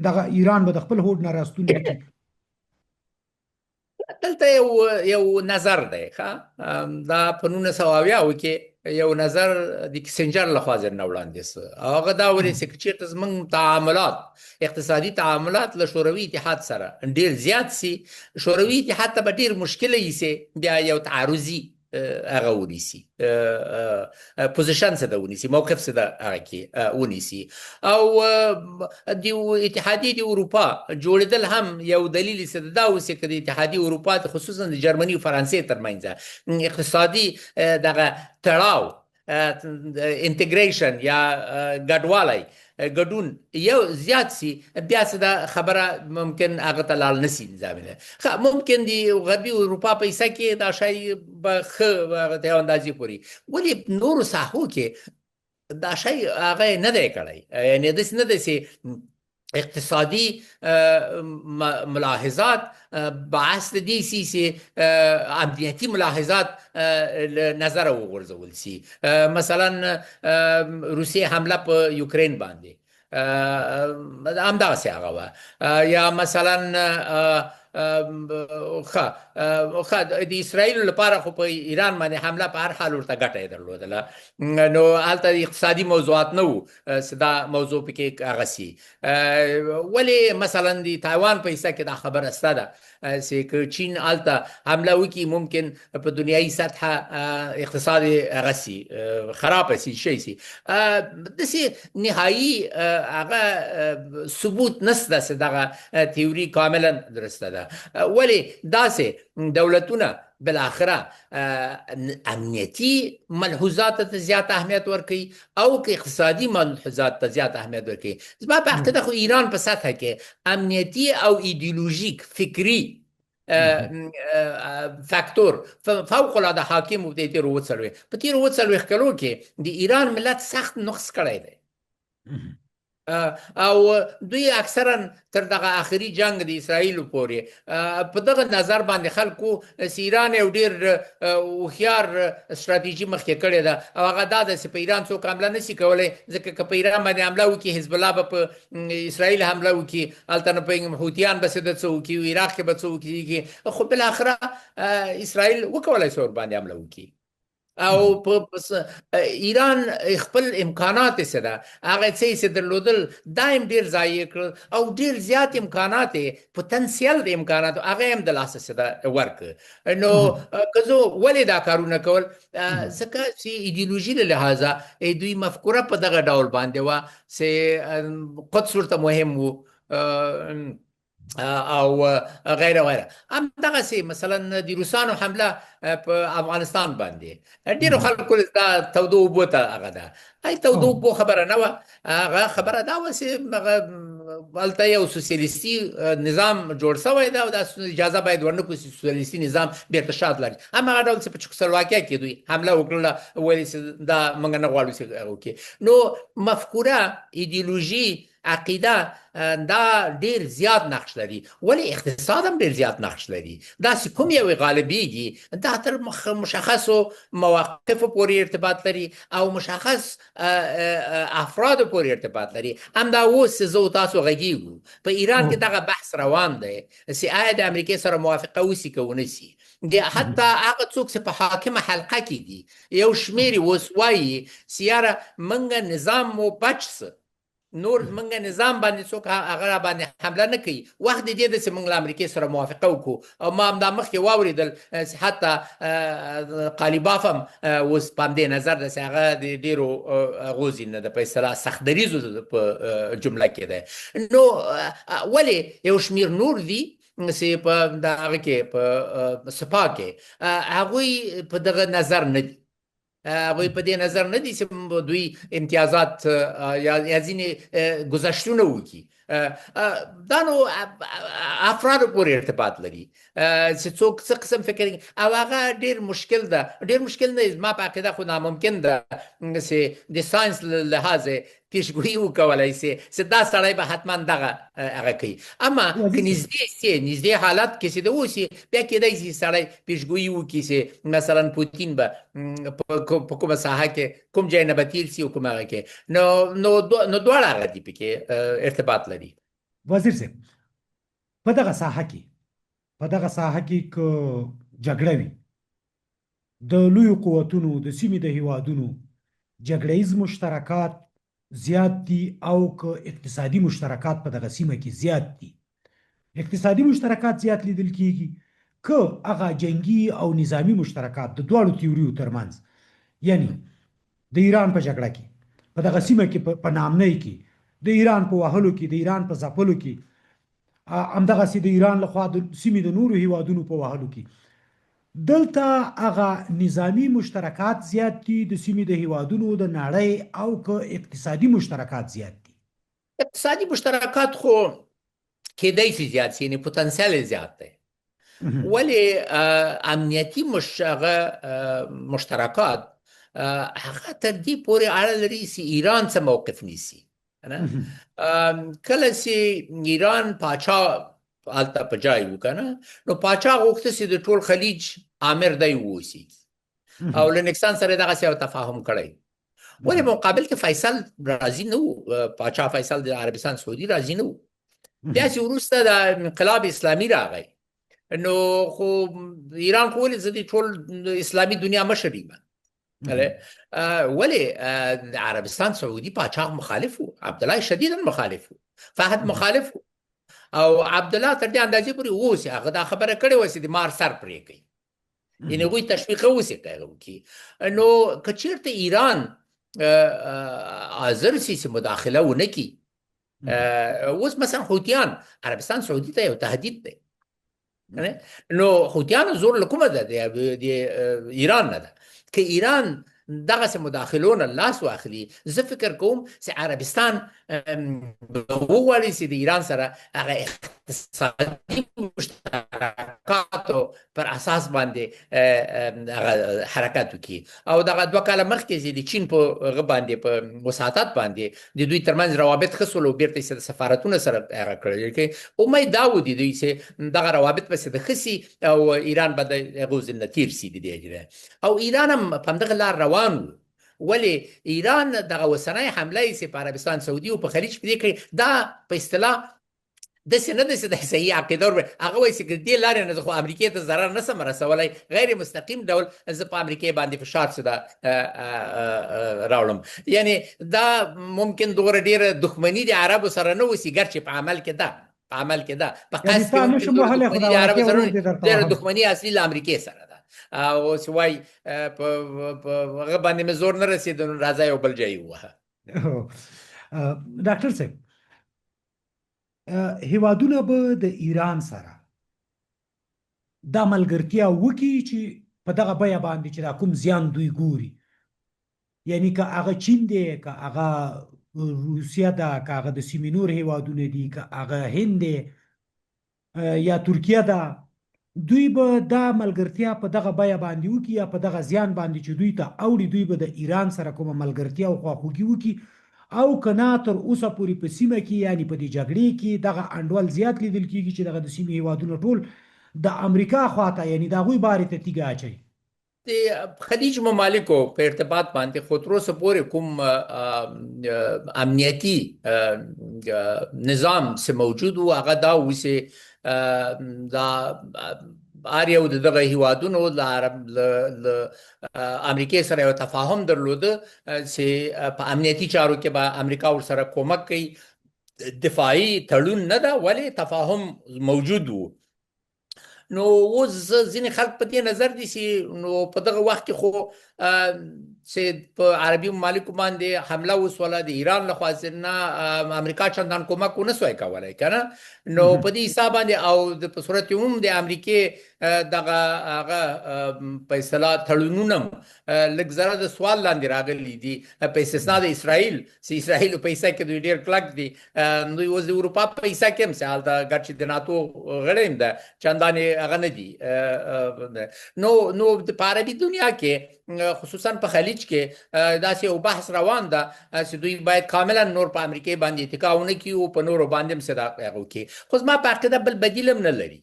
دغه ایران به د خپل هوډ نه راستون نه کړي. دلته یو نظر دی دا په 1980 کې یو نظر د کیسنجر لخوا ځنه وړاندې سو. هغه دا ورې چې چیرته زموږ تعاملات اقتصادي تعاملات له شوروي اتحاد سره ډیر زیات سي، شوروي اتحاد ته به ډیر مشکل یې سي بیا یو تعرضي هغه ونیسي، پوزیشن څه ده ونیسي، موقف څه ده هغه کې ونیسي. او د اتحادیې د اروپا جوړېدل هم یو دلیل څه ده دا اوس چې د اتحادیې اروپا خصوصا د جرمني او فرانسې ترمنځ اقتصادي دغه تړاو انټیګریشن یا ګډوالی ګډون یو زیات سي، بیا څه ده خبره ممکن هغه ته لاړ نسي نظامونه. ممکن د غربي اروپا په حصه کې دا شی به ښه هغه ته اندازې پوري، ولې نورو ساحو کې دا شی هغه نه دی کړی. یعنې داسې نه دی چې اقتصادي ملاحظات باعث دي سي امنیتي ملاحظات نظر وغورځول سي. مثلا روسیې حمله په یوکرین باندې همدغسې هغه وه، یا مثلا د اسرائیل لپاره خو په ایران باندې حمله په هر حال ورته ګټه یې درلودله، نو هلته اقتصادي موضوعات نه وو چې دا موضوع پکې هغه سي. ولې مثلا د تایوان په حصه کې دا خبره شته ده چې که چین هلته حمله وکړي ممکن په دنیایي سطحه اقتصاد هغه سي خراب سي شي سي. داسې نهایي هغه ثبوت نشته چې دغه تیوري کاملا درسته ده. ولې داسې دولتونه بالاخره امنیتي ملحوظات ته زیات اهمیت ورکوي او که اقتصادي ملحوظات ته زیات اهمیت ورکوي. زما په عقیده خو ایران په سطحه کې امنیتي او ایدئولوژیک فکري فاکتور فوق العاده حاکم و په تیرو 40 کلو کې د ایران ملت سخت نقص کړی دی او دوی اکثرا تر دغه آخري جنگ د اسرائیل پورې په دغه نظر باندې خلکو چې ایران یو ډیر هوښیار ستراتیژي مخکې کړې ده او هغه دا ده چې په ایران څوک حمله نشي کولی، ځکه که په ایران باندې حمله وکړي حزب الله به په اسرائیل حمله وکړي، هلته نه پوهېږم حوتیان به څه د څه وکړي، عراق کې به څه وکړي، خو بالاخره اسرائیل وکولی شي ورباندې حمله وکړي. او په ایران خپل امکانات څه ده هغه څه چې درلودل دایم ډیر ضایع کړل او ډیر زیات امکانات پوتنسیل د امکاناتو هغه هم د لاسه څه ده ورکړ. نو که زه ولې دا کارونه کول ځکه چې ایدیولوژي له لحاظه دوی مفکوره په دغه ډول باندې وه چې قدس ورته مهم و او غیره غیره. همدغسې مثلا د روسانو حمله په افغانستان باندې ډیرو خلکو دا تودو اوبو ته هغه ده، ای تودو اوبو خبره نه وه، هغه خبره دا وه چې هلته یو سوسیالیستي نظام جوړ شوی ده او دا اجازه باید ورنکړو چې سوسیالیستي نظام بیرته شا لاړ. هماغه ډول چې په چکسلواکیا کې دوی حمله وکړله ویل چې دا موږ نه غواړو چې وکړي. نو مفکوره ایدیولوژي عقیده دا ډیر زیات نقش لري، ولی اقتصاد هم ډیر زیات نقش لري. دا چې کوم یو غالبیږي دا تر مشخصو مواقفو پورې ارتباط لري او مشخص افرادو پورې ارتباط لري. همدا اوس زه او تاسو غږیږو په ایران کې دغه بحث روان دی چې آیا د امریکې سره موافقه وسي که ونه سي. حتی هغه څوک چې په حاکمه حلقه کې دي یو شمېر اوس وایي چې یاره موږ نظام مو بچ څه نور موږ نظام باندې څوک هغه باندې حمله نه کوي، وخت دې ده چې موږ له امریکې سره موافقه وکړو. او ما همدا مخکې واورېدل چې حتی قالیباف هم اوس په همدې نظر ده چې هغه د ډېرو هغو ځینې ده په اصطلاح سختدریځو په جمله کې ده. نو ولې یو شمېر نور دي چې په دغه کې په سپاه کې هغوی په دغه نظر نه دي، هغوی په دې نظر نه دي چې دوی امتیازات یا ځینې ګذشتونه وکړي دا نو افرادو پورې ارتباط لري چې څوک څه قسم فکر کوي او هغه ډیر مشکل ده، ډیر مشکل نه زما په عقیده خو ناممکن ده چې د ساينس له لحاظه پیشګویي وکولای شي چې دا سړی به حتما دغه هغه کوي. اما که نږدې حالت کې چې د اوسي بیا کېدای شي سړی پیشګویي وکړي چې مثلا پوتین به په کومه ساحه کې کوم ځای نه به تیر شي او کوم هغه کې نو دواړه هغه دي پکې ارتباط لري. وزیر صاحب په دغه ساحه کې که جګړه وي د لویو قوتونو د سیمې د هیوادونو جګړهیز مشترکات زیات دي او که اقتصادي مشترکات په دغه سیمه کې زیات دي. اقتصادي مشترکات زیات لیدل کیږي که هغه جنگي او نظامی مشترکات د دواړو تیوریو ترمنځ، یعنی د ایران په جګړه کې په دغه سیمه کې په نامنۍ کې د ایران په وهلو کې د ایران په ځپلو کې همدغسې د ایران لخوا د سیمې د نورو هیوادونو په وهلو کې دلته هغه نظامی مشترکات زیات دي د سیمې د هیوادونو د نړۍ او که اقتصادي مشترکات زیات دي؟ اقتصادي مشترکات خو کېدای شي زیات شي، یعنې پوتنسیال زیات دی، ولې امنیتي مشترکات هغه تر دې پورې اړه لري چې ایران څه موقف نیسي. کله چې ایران پاچا هلته په ځای و که نه، نو پاچا غوښته چې د ټول خلیج امر دی واوسي او له نکسان سره دغسې یو تفاهم کړی. ولې مقابل کې فیصل راضي نه و، پاچا فیصل د عربستان سعودي راضي نه و. بیا چې وروسته د انقلاب اسلامي راغی نو خو ایران خو ولې زه د ټول اسلامي دنیا مشر یم، ولې عربستان سعودي پاچا مخالف و، عبدالله شدیدا مخالف و، فهد مخالف و او عبدالله تر دې اندازې پورې اوس هغه دا خبره کړې وه چې د مار سر پرې کوي، یعنې هغوی تشویق اوسې کوي. نو که چېرته ایران حاضر شي چې مداخله ونه کړي، اوس مثلا حوتیان عربستان سعودي ته یو تهدید دی، نو حوتیانو زور له کومه ده؟ د ایران نه ده. که ایران دغسې مداخلونه لاس واخلي، زه فکر کوم چې عربستان وغواړي چې د ایران سره هغه اقتصادي مشترکاتو پر اساس باندې حرکت وکړي. او دغه 2 کاله مخکې چې د چین په هغه باندې په وساطت باندې د دوی ترمنځ روابط ښه سول او بیرته یې د سفارتونو سره هغه کړل، امید دا و د دوی چې دغه روابط به د ښه سي او ایران به د هغو ځینې تیر سي د دې اجره. او ایران هم په همدغه لار روان و، ولې ایران دغه اوسنۍ حمله یې چې په عربستان سعودي او په خلیج کې دې کړې، دا په اصطلاح داسې نه ده چې د صحیح عقیده هغه وایي چې دې لارې نه زه خو امریکې ته ضرر نه شم رسولی، غیر مستقیم ډول زه په امریکې باندې فشار څه راوړم. یعنې دا ممکن دومره ډېره دښمني د عربو سره نه اوسي، ګرچې په عمل کې ده، په قصد کې د عربو سره ډېره دښمني اصلي له امریکې سره ده. او چې وایي په هغه باندې مې زور نه رسېد نو راځه یو بل ځای ووهه. ډاکټر صاحب هیوادونه به د ایران سره دا ملګرتیا وکړي چې په دغه بیه باندې چې دا کوم زیان دوی ګوري، یعنی که هغه چین دی، که هغه روسیه ده، که هغه د سیمې نور هیوادونه دي، که هغه هند دی یا ترکیه ده، دوی به دا ملګرتیا په دغه بیه باندې وکړي یا په دغه زیان باندې چې دوی ته اوړي، دوی به د ایران سره کومه ملګرتیا او خواخوږي وکړي. او کنا تر اوسه پورې په سیمه کې یعنی په دې جګړې کې دغه انډول زیات لیدل کېږي چې دغه د سیمې هیوادونه ټول د امریکا خواته یعنی د هغوی بارې ته تیږه اچوي. د خلیج ممالکو په ارتباط باندې خو تر اوسه پورې کوم امنیتي نظام چې موجود و هغه دا و چې دا هر یو د دغه هیوادونو له امریکې سره یو تفاهم درلوده چې په امنیتي چارو کې به امریکا ورسره کومک کوي. دفاعي تړون نه ده ولې تفاهم موجود و. نو اوس ځینې خلک په دې نظر دي چې نو په دغه وخت کې خو چې په عربي ممالکو باندې حمله وسوله د ایران لخوا نه امریکا چندان کومک ونه سوی کولی که نه، نو په دې حساب باندې او په صورت عموم د امریکې دغه هغه په اصطلاح تړونونه لږ زره د سوال لاندې راغلي دي په استثنا د اسرائیل چې اسرائیل په پیسه کې دوی ډیر کلک دي دوی اوس د اروپا په پیسه کې هم سال د ګټ د ناتو غړي هم ده چندانې هغه نه دي نو په عربي دنیا کې خصوصا په خلیج کې داسې یو بحث روان ده چې دوی باید کاملا نور په امریکا باندې اتکا ونه کړي او په نورو باندې هم صدا وکړي خو زما په عقیده بل بدیل هم نه لري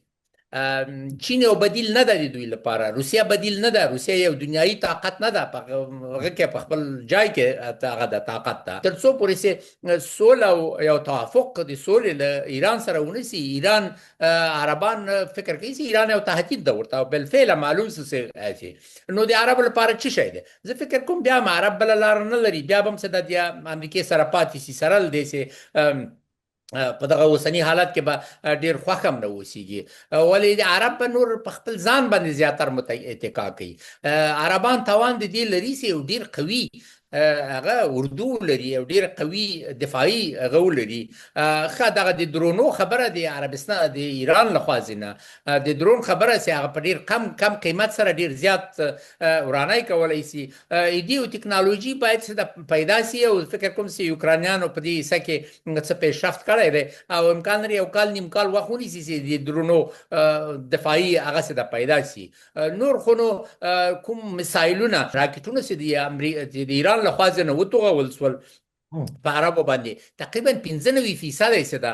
چین یو بدیل نه ده د دوی لپاره روسیا بدیل نه ده روسیا یو دنیایي طاقت نه ده هغه کې په خپل ځای کې هغه د طاقت ده تر څو پورې چې سوله او یو توافق د سولې له ایران سره ونیسي ایران عربان فکر کوي چې ایران یو تهدید ده ورته بالفعل معلوم څه نو د عربو لپاره څه شی ده زه فکر کوم بیا هم عرب بله لار نه لري بیا به هم څه د امریکې سره پاتې شي سره له دې چې په دغه اوسنی حالت کې به ډیر خوښ هم نه اوسېږي ولې د عرب به نور په خپل ځان باندې زیاتره اتکا کوي عربان توان د دې لري چې یو ډیر قوي هغه اردو لري او ډیر قوي دفاعي هغه لري خا دغه د درونو خبره د عربستان د ایران لخوا زینه د درون خبره چې هغه په ډیر کم قیمت سره ډیر زیات ورانای کولای شي ایدي او ټکنالوژي باید پیدا شي او فکر کوم چې یوکرانیانو په دې سکه څه پیشرفت کړی دی او امکان لري یو کال نیم کال وخت ونیسي چې د درونو دفاعي هغه څه پیدا شي نور خو نو کوم مسایلونه راکټونه چې د ایران لخوا ځنه وتوغول سول په عربو باندې تقریبا 95% یې ده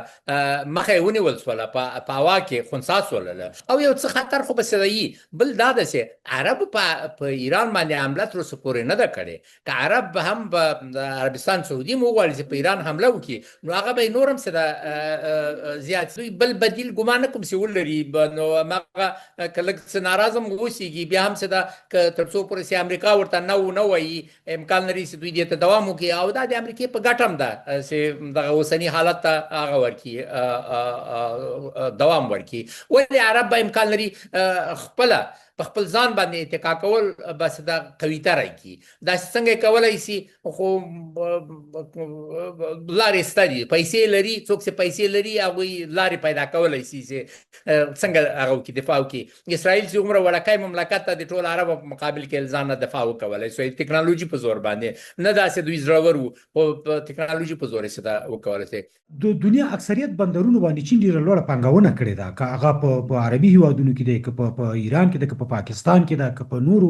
مخه ونیول سول په هوا کې خنثی سول او یو څه خطر خو به سوي بل دا ده چې عرب په ایران باندې حمله تر اوسه پورې نه ده کړې که عرب هم په عربستان سعودي مو غواړي چې په ایران حمله وکړي نو هغه به نور هم څه زیات بل بدیل ګمان کوم چې ولري نو هغه کله څه ناراضه اوسېږي بیا هم څه ده تر څو پورې چې امریکا ورته نه وایي امکان لري چې دوی دې ته دوام وکړي او دا د امریکا په ګټم ده چې دغه اوسنی حالت ته هغه ورکی دوام ورکی ولې عرب به امکان لري خپل ځان باندې اتکا کول بس دا قوي ترای کی دا څنګه کولای شي خو لارې ستدي پیسې لري څوک چې پیسې لري هغه لارې پیدا کولای شي چې څنګه هغه کی دفاع وکي اسرائیل چې عمره وړکای مملکت ته د ټول عرب په مقابل کې الزام نه دفاع وکولای سو ټکنالوژي په زور باندې نه داسې دوی زړور وو او ټکنالوژي په زور سره وکولای شي د دنیا اکثریت بندرونو باندې چین ډیره لوړه پانګونه کړې ده که هغه په عربي هیوادونو کې ده که په ایران کې ده که په پاکستان کې ده که په نورو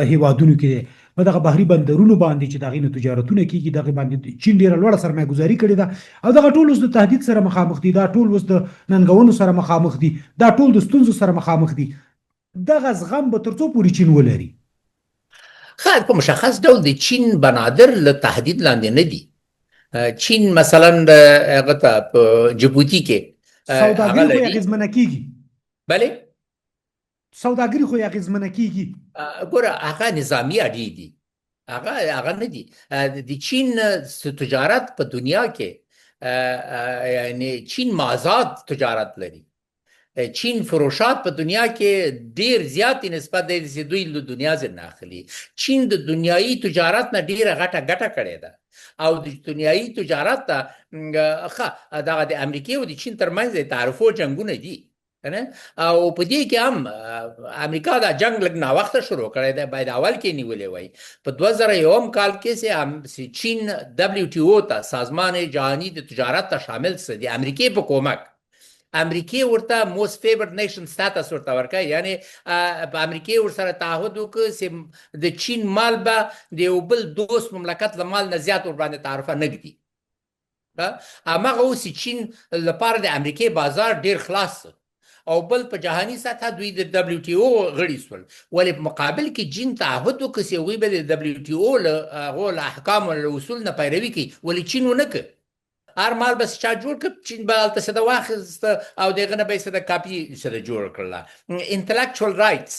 هیوادونو کې ده په دغه بحري بندرونو باندې چې دغه تجارتونه کیږي دغه باندې چین ډیره لوړه سرمایه گذاري کړې ده او دغه ټول اوس د تهدید سره مخامخ دي دا ټول اوس د ننګونو سره مخامخ دي دا ټول د ستونزو سره مخامخ دي دغه زغم به تر څو پورې چین ولري خاص په مشخص ډول د چین بنادر له تهدید لاندې نه دي چین مثلا هغه ته په جبوتي کې سوداګري خو اغیزمنه کیږي بله سوداګري خو اغیزمنه کیږي ګوره هغه نظامی اړې دي هغه نه دي د چین تجارت په دنیا کې یعنی چین آزاد تجارت لري چین فروشات په دنیا کې ډیر زیات نسبت دی چې دوی له دنیا څخه اخلي چین د دنیایي تجارت نه ډیره غټه کړې ده او د دنیایي تجارت ته دغه د امریکا او د چین ترمنځ تعرفو جنگونه دي او په دې کې هم امریکا دا جنگ لګ نه وخت شروع کړی دی باید اول کې نیولې وای په 2001 کال کې چې چین دبليو ټي او ته سازمان جهانی د تجارت ته شامل شو د امریکا په کومک امریکا ورته موست فیورډ نیشن سټاتس ورته ورکړي یعنی په امریکا ورسره تعهد وکړي چې د چین مال به د یو بل دوست مملکت له مال نه زیات ور باندې تعرفه نګدي هغه اوس چین لپاره د امریکا بازار ډیر خلاص او بل په جهانی سطح دوی د دبليو ټي او غړي سول ولې په مقابل کې چین تعهد وکړي چې وی به د دبليو ټي او له احکام او اصول نه پیروي کوي ولې چین ونه کوي هر مال بس چا جوړ کړ چین به الته څه د واخست او دغه نه به څه د کاپي سره جوړ کړل انټلیکچوال رائټس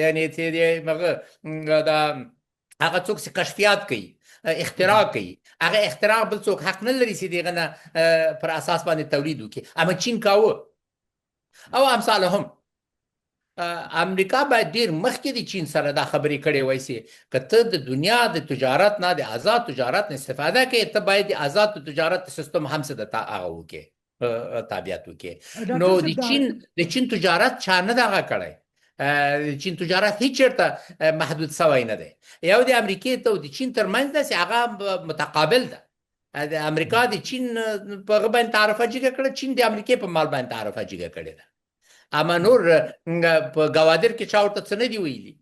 یعنی چې دغه دا هغه څوک چې کشفیات کوي اختراع کوي هغه اختراع بل څوک حق نه لري چې دغه نه پر اساس باندې تولید وکړي اما چین کاوه او امثالهم امریکا باید ډیر مخکې د چین سره دا خبرې کړې وای سي کته د دنیا د تجارت نه د آزاد تجارت نه استفاده کوي ته باید د آزاد تجارت سیستم هم څه د هغه وکړي تابعیت وکړي نو د چین تجارت چا نه دغه کړی چین تجارت هیڅ چېرته محدود سوی نه دی. یو د امریکې او د چین ترمنځ داسې هغه متقابل ده. د امریکا د چین په هغه باندې تعرفه جګه کړه، چین د امریکې په مال باندې تعرفه جګه کړې ده. اما نور په ګوادر کې چا ورته څه نه دي ویلي،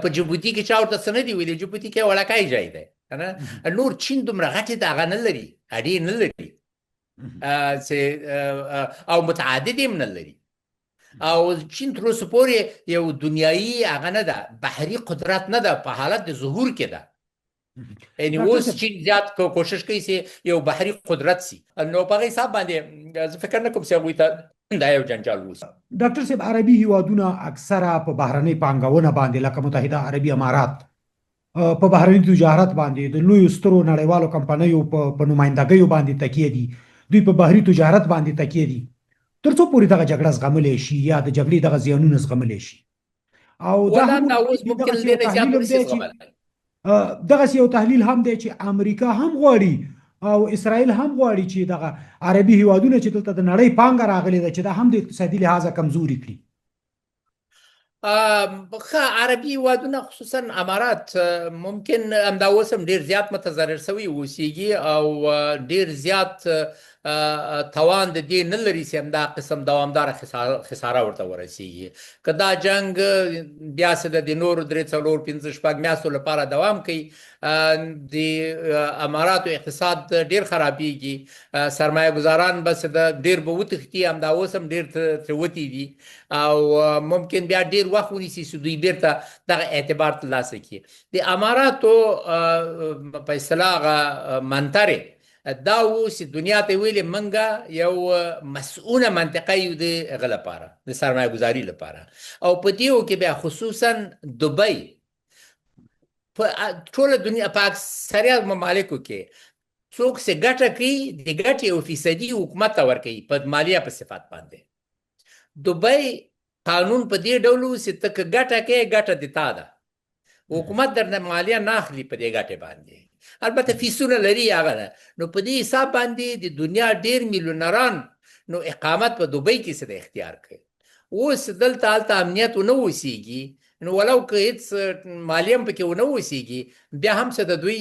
په جبوتي کې چا ورته څه نه دي ویلي. جبوتي کې وړکای ځای دی، نور چین دومره غټې دغه نه لري، اډې نه لري او متعدد هم نه لري. او چین تر اوسه پورې یو دنیایي هغه نه ده، بحري قدرت نه ده، په حالت د ظهور کې ده. یعنی اوس چین زیات کوشش کوي چې یو بحري قدرت سي، نو په هغه حساب باندې زه فکر نه کوم چې هغوی ته دا یو جنجال ووسي. ډاکټر صاحب، عربي هیوادونه اکثره په بهرنۍ پانګونه باندې لکه متحده عربي امارات په بهرني تجارت باندې د لویو سترو نړیوالو کمپنیو په نمایندګیو باندې تکیه دي، دوی په بهري تجارت باندې تکیه دي تر څو پورې دغه جګړه زغملی شي یا د جګړې دغه زیانونه زغملی شي. او دا اوس ممکن ډېر زیات ورسي زغملی. دغه یو تحلیل هم دی چې امریکا هم غواړي او اسرائیل هم غواړي چې دغه عربي هیوادونه چې دلته د نړۍ پانګه راغلې ده چې دا هم د اقتصادي لحاظه کمزوري کړي. عربي هیوادونه خصوصا امارات ممکن همدا اوس هم ډېر زیات متضرر سوي اوسیږي او ډېر زیات توان د دې نه لري چې همدا قسم دوامداره خساره ورته ورسیږي. که دا جنګ بیا څه د نورو 3 4 5 6 میاشتو لپاره دوام کوي، د اماراتو اقتصاد ډېر خرابېږي، سرمایه گزاران بس د ډېر به وتښتي، همدا اوس هم ډېر ترې وتي دي او ممکن بیا ډېر وخت ونیسي چې دوی بیرته دغه اعتبار ترلاسه کړي. د اماراتو په اصطلاح هغه منترې دا اوس دنیا ته ویلې منګه یو مسؤونه منطقه یو د هغه لپاره، د سرمایه گزاري لپاره. او په دې کې بیا خصوصا دبی په ټوله دنیا په اکثریت ممالکو کې څوک چې ګټه کوي د ګټې یو فیصدي حکومت ته ورکوي په مالیه په صفت باندې. دبی قانون په دې ډول و چې ته که ګټه کوې ګټه د تا ده، حکومت درنه مالیه نه اخلي په دې ګټې باندې، البته فیسونه لري هغه نه. نو په دې حساب باندې د دنیا ډېر میلیونران نو اقامت په دبی کې څه اختیار کوي. اوس دلته هلته امنیت ونه اوسیږي، نو ولو که هېڅ مالیه هم پکې ونه اوسیږي، بیا هم څه د دوی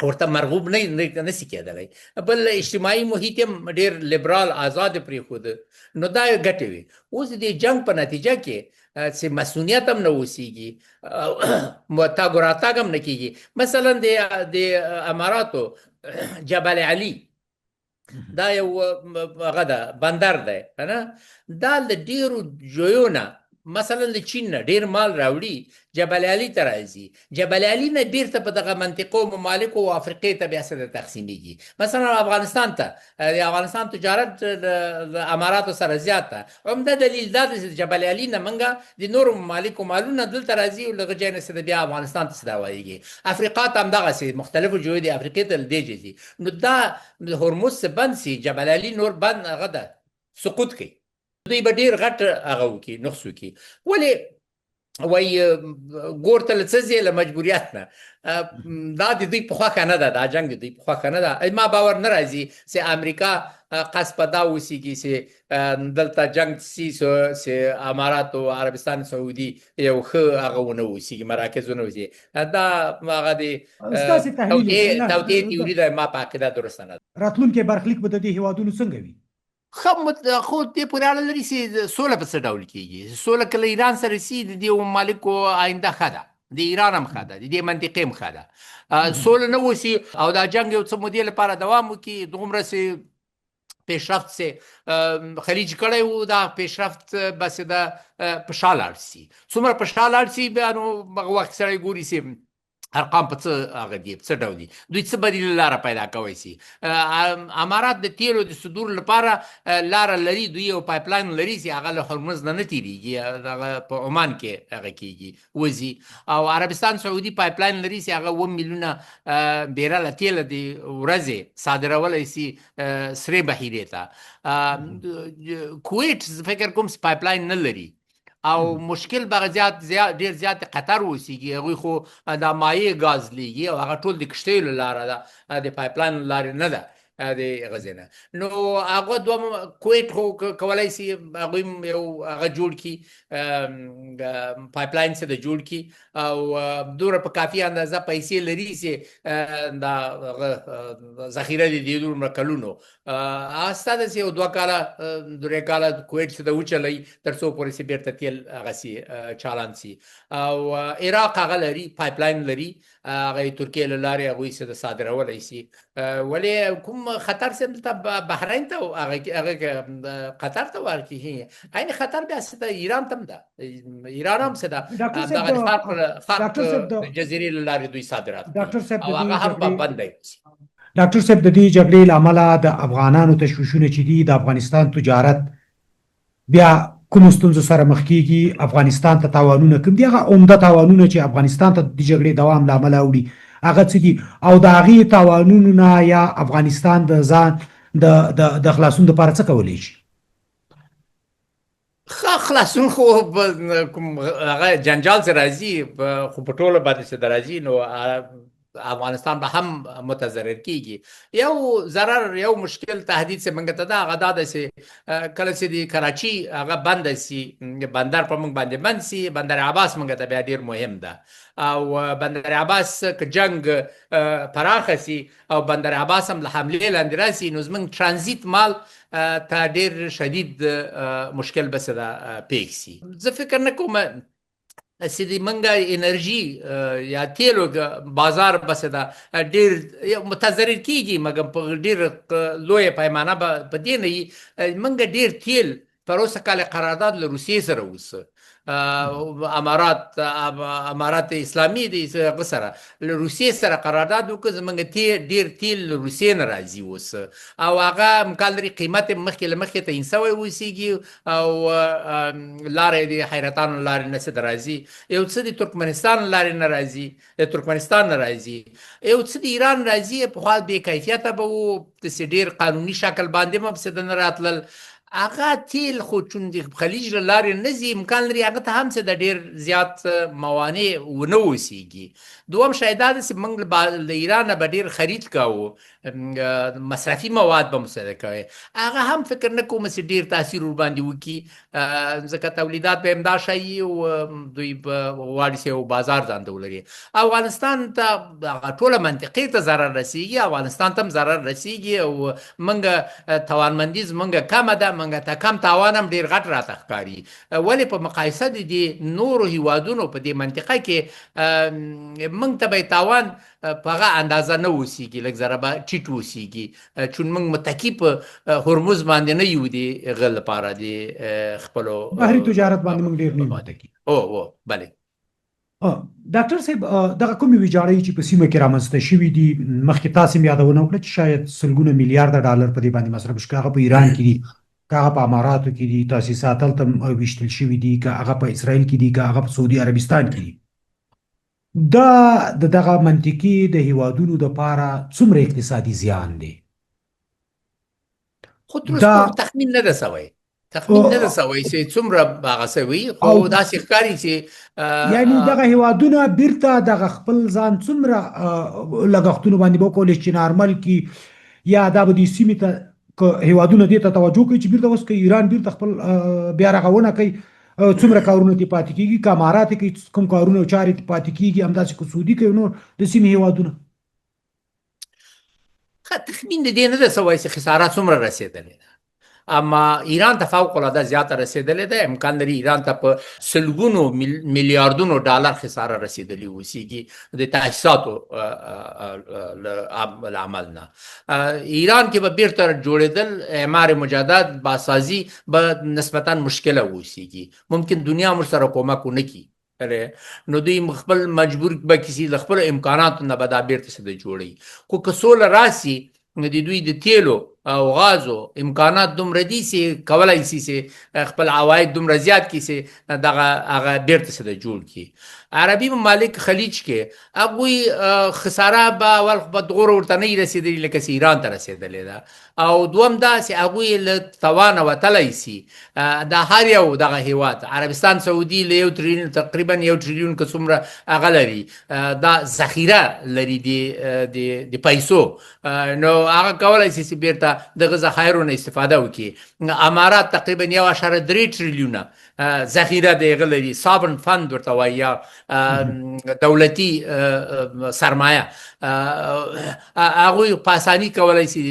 ورته مرغوب نه سي کېدلی. بل اجتماعي محیط هم ډېر لیبرال آزاد پرېښوده، نو دا ګټې وي. اوس د جنګ په نتیجه کې چې مسؤلیت هم نه اوسیږي، تاګ و راتاګ هم نه کېږي. مثلا د اماراتو جبل علي دا یو هغه ده، بندر دی کنه، دا له ډېرو ځایو نه مثلا د چین نه ډېر مال راوړي جبل علي ته راځي، جبل علي نه بیرته په دغه منطقو ممالکو او افریقې ته بیا څه تقسیمیږي. مثلا افغانستان ته د افغانستان تجارت د اماراتو سره زیات ده. عمده دلیل دا دی چې جبل علي نه منګه د نورو ممالکو مالونه دلته راځي او له هغه ځای نه څه بیا افغانستان ته څه راوایږي. افریقا ته همدغسې مختلفو ځایو د افریقې ته له دې ځای ځي. نو دا هرمز څه بند سي، جبل علي نور بند هغه ده سقوط کوي، دوی به ډېر غټ هغه وکړي، نقص وکړي. ولې وایي ګور ته له څه ځې له مجبوریت نه. دا د دوی په خوښه نه ده، دا جنګ د دوی په خوښه نه ده. ما باور نه راځي چې امریکا قصد په دا اوسیږي چې دلته جنګ سي چې امارات او عربستان سعودي یو ښه هغه ونه اوسیږي، مراکز ونه اوسیږي. دا هغه د توطئې تیوري ده، ما په عقیده درسته نه ده. راتلونکی برخلیک به د دې هیوادونو څنګه وي؟ خو دې پورې اړه لري چې سوله په څه ډول کېږي. سوله که له ایران سره سي د دې ممالکو آینده ښه ده، د ایران هم ښه ده، د دې منطقې هم ښه ده. سوله نه وسي او دا جنګ یو څه مودې لپاره دوام وکړي، دومره چې پیشرفت چې خلیج کړی و دا پیشرفت بس د په شا لاړ سي. څومره په شا لاړ سي بیا نو هغه وخت سړی ګوري چې ارقام په څه هغه دي، څه ډول دي، دوی څه بدیل لاره پیدا کوی سي. امارات د تیلو د صدور لپاره لاره لري، دوی یو پایپلاین لري چې هغه له هرمز نه تیریږي، هغه په عمان کې هغه کېږي وځي. او عربستان سعودي پایپلاین لري چې هغه 1 میلیونه بیرله تیل د ورځې صادرولی سي سرې بحیرې ته. کویت فکر کوم پایپلاین نه لري او مشکل به ډېر زیات قطر اوسیږي، هغوی خو دا مایع ګاز لیږي او هغه ټول د کښتیو له لاره ده، د پایپلاین له لارې نه ده. د غزې نه. نو هغه دوه کویت خو کولای شي هغوی هم یو هغه جوړ کړي، پایپ لاین څه د جوړ کړي او دومره په کافي اندازه پیسې لري چې دا ذخیره دي د دومره کلونو. ستا داسې یو 2 کاله 3 کاله کویت څه ته وچلوي تر څو پورې چې بیرته تیل هغسې چالان سي. او عراق هغه لري، پایپ لاین لري، هغه یې ترکیې له لارې هغوی څه د صادرولی سي. ولې کوم خطر چې دلته بحرین ته هغه قطر ته ورکړي، عین خطر بیا څه ده ایران ته هم ده، ایران هم څه ده دغه خاک د جزیرې له لارې دوی صادرات کوي او هغه هم به بندی شي. ډاکټر صاحب د دې جګړې له امله د افغانانو تشویشونه چې دي د افغانستان تجارت بیا کوم ستونزو سره مخ کیږي، افغانستان ته تاوانونه کوم دي، هغه عمده تاوانونه چې افغانستان ته د جګړې دوام له امله اوړي هغه څه دي، او د هغې تاوانونو نه یا افغانستان د ځان د خلاصون دپاره څه کولی شي؟ خلاصون خو کوم هغه جنجال چې راځي خو په ټوله باندې چې راځي نو افغانستان به هم متضرر کیږي. یو ضرر یو مشکل تهدید چې موږ ته ده هغه دا ده چې کله چې د کراچي هغه بنده سي، بندر په موږ باندې بند سي، بندر عباس موږ ته بیا ډېر مهم ده او بندر عباس که جنگ پراخه سي او بندر عباس هم له حملې لاندې راسي نو زموږ ترانزیت مال ته ډېر شدید مشکل به څه ده پیښ سي. زه فکر نه کوم چې د منګه انرژي یا تیلو بازار بس ده ډېر متضرر کیږي، مګر په ډېر لویه پیمانه به په دې نه وي. منګه ډېر تیل تر اوسه کال قرارداد له روسیې سره اوس امارات اسلامي د هغه سره له روسیې سره قرارداد وکړ، زموږ ډېر تیل له روسیې نه راځي اوس او هغه امکان لري قیمت مخکې له مخکې تعیین سوی اوسیږي او لارې د حیرتانو لارې نه څه راځي، یو څه د ترکمنستان لارې نه راځي، د ترکمنستان نه راځي، یو څه د ایران راځي. پخوا بې کیفیته به و، داسې ډېر قانوني شکل باندې هم پسې د نه راتلل. هغه تیل خو چون د خلیج له لارې نه ځي، امکان لري هغه ته هم څه د ډېر زیات موانع ونه اوسیږي. دوم شی دا ده چې موږ له ایران نه به ډېر خرید کوو، مصرفي مواد به مصرف کوي، هغه هم فکر نه کوم چې ډېر تاثیر ورباندې وکړي، ځکه تولیدات به همدا شی او دوی به غواړي چې یو بازار ځان ته ولري. افغانستان ته هغه ټوله منطقې ته ضرر رسیږي، افغانستان ته هم ضرر رسیږي او موږ توانمندي زموږ کمه ده، موږ ته کم تاوان هم ډېر غټ راته ښکاري. ولې په مقایسه د دې نورو هیوادونو په دې منطقه کې موږ ته به تاوان په هغه اندازه نه اوسیږي، لږ ذره به ټیټ اوسیږي، چون موږ متکي په هرمز باندې نه یو د هغه لپاره د خپلو بحري تجارت باندې موږ ډېر نه یو متکي. بلې ډاکټر صاحب دغه کومې ویجاړۍ چې په سیمه کې رامنځته شوي دي، مخکې تاسې هم یادونه وکړه چې شاید سلګونه میلیارده ډالر په دې باندې مصرف شي، که هغه په ایران کې دي، که هغه په اماراتو کې دي، تاسیسات هلته ویشتل شوي دي، که هغه په اسرائیل کې دي، که هغه په سعودي عربستان کې دي. دا د دغه منطقې د هیوادونو دپاره څومره اقتصادي زیان دی؟ خو تر اوسه تخمین نه ده سوی، تخمین نه ده سوی چې څومره هغه سوي، خو داسې ښکاري چې یعنی دغه هیوادونه بیرته دغه خپل ځان څومره لګښتونو باندې به وکولی شي چې نارمل کي، یا دا به دې سیمې ته که هیوادونه دې ته توجه کوي چې بیرته اوس که ایران بیرته خپل بیا رغونه کوي څومره کارونه ترې پاتې کېږي، که امارات کوي کوم کارونه او چارې ترې پاتې کېږي، همداسې که سعودي کوي نور د سیمې هیوادونه. تخمین د دې نه ده سوی چې خساره څومره رسېدلې ده، اما ایران ته فوق العاده زیاته رسېدلې ده. امکان لري ایران ته په سلګونو میلیاردونو ډالر خساره رسېدلې اوسیږي د تاسیساتو له عمل نه. ایران کې به بیرته جوړېدل، اعمار مجدد باسازي به نسبتا مشکله اوسیږي، ممکن دنیا هم ورسره کومک ونه کړي، نو دوی خپل مجبور به کسی له خپلو امکاناتو نه به دا بیرته څه د جوړوي. خو که سوله راسي نو د دوی د تیلو او غازو امکانات دومره دي چې کولای شي چې خپل عواید دومره زیات کړي چې دغه هغه بیرته سره جوړ کړي. عربي ممالک خلیج کې هغوی خساره به اول په دغور ورته نه رسېدلي لکه چې ایران ته رسېدلې ده، او دوم دا چې هغوی له توانه وتلی سي. د هر یو دغه هیواد عربستان سعودي له 1 تریلیون تقریبا 1 تریلیون که څومره هغه لري، دا ذخیره لري د پیسو، نو هغه کولای شي چې بیرته دغه ذخایرونه استفاده وکړي. امارات تقریبا 1.3 تریلیونه ذخیره د هغه لري، سابن فند ورته وایي، یا دولتي سرمایه. هغوی په اساني کولای شي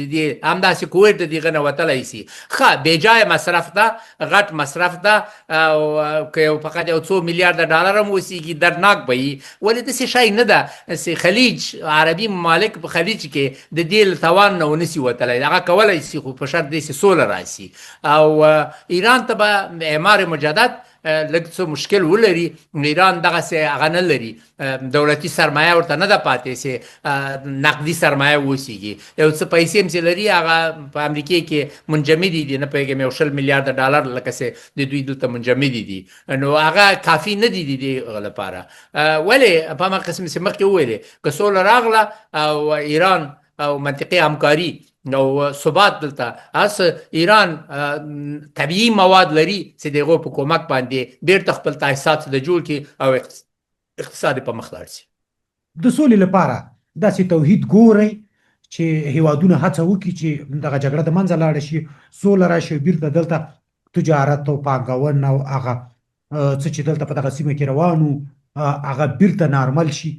همداسې کویت د دغه نه وتلی شي. ښه بېجایه مصرف ده، غټ مصرف ده، او که فقط یو څو میلیارده ډالر هم وسیږي دردناک به وي، ولې داسې شی نه ده چې خلیج عربي ممالک په خلیج کې د دې له توان نه ونسي وتلی. هغه کولی شي خو په شرط دی چې سوله راسي، او ایران ته به اعمار مجدد لږ څه مشکل ولري. ایران دغسې هغه نه لري، دولتي سرمایه ورته نه ده پاتې چې نقدي سرمایه وسیږي. یو څه پیسې هم چې لري هغه په امریکې کې منجمدې دي، نه پوهېږم یو 20 میلیارده ډالر لکه چې د دوی دلته منجمدې دي، نو هغه کافي نه دي د دې لپاره. ولې په همغه قسم چې مخکې وویلې که سوله راغله او ایران او منطقې همکاري او ثبات دلته، اس ایران طبیعي مواد لري چې دغه په کومک باندې بیرته خپل تاسیسات د جوړ کړي او اقتصاد په مخ لاړ شي. د سولې لپاره داسې توحید ګورئ چې هیوادونه هڅه وکړي چې دغه جګړه د منځه لاړه شي، سوله راشي، بیرته دلته تجارت او پانګونه او هغه څه چې دلته په دغه سیمه کې روانو هغه بیرته نارمل شي.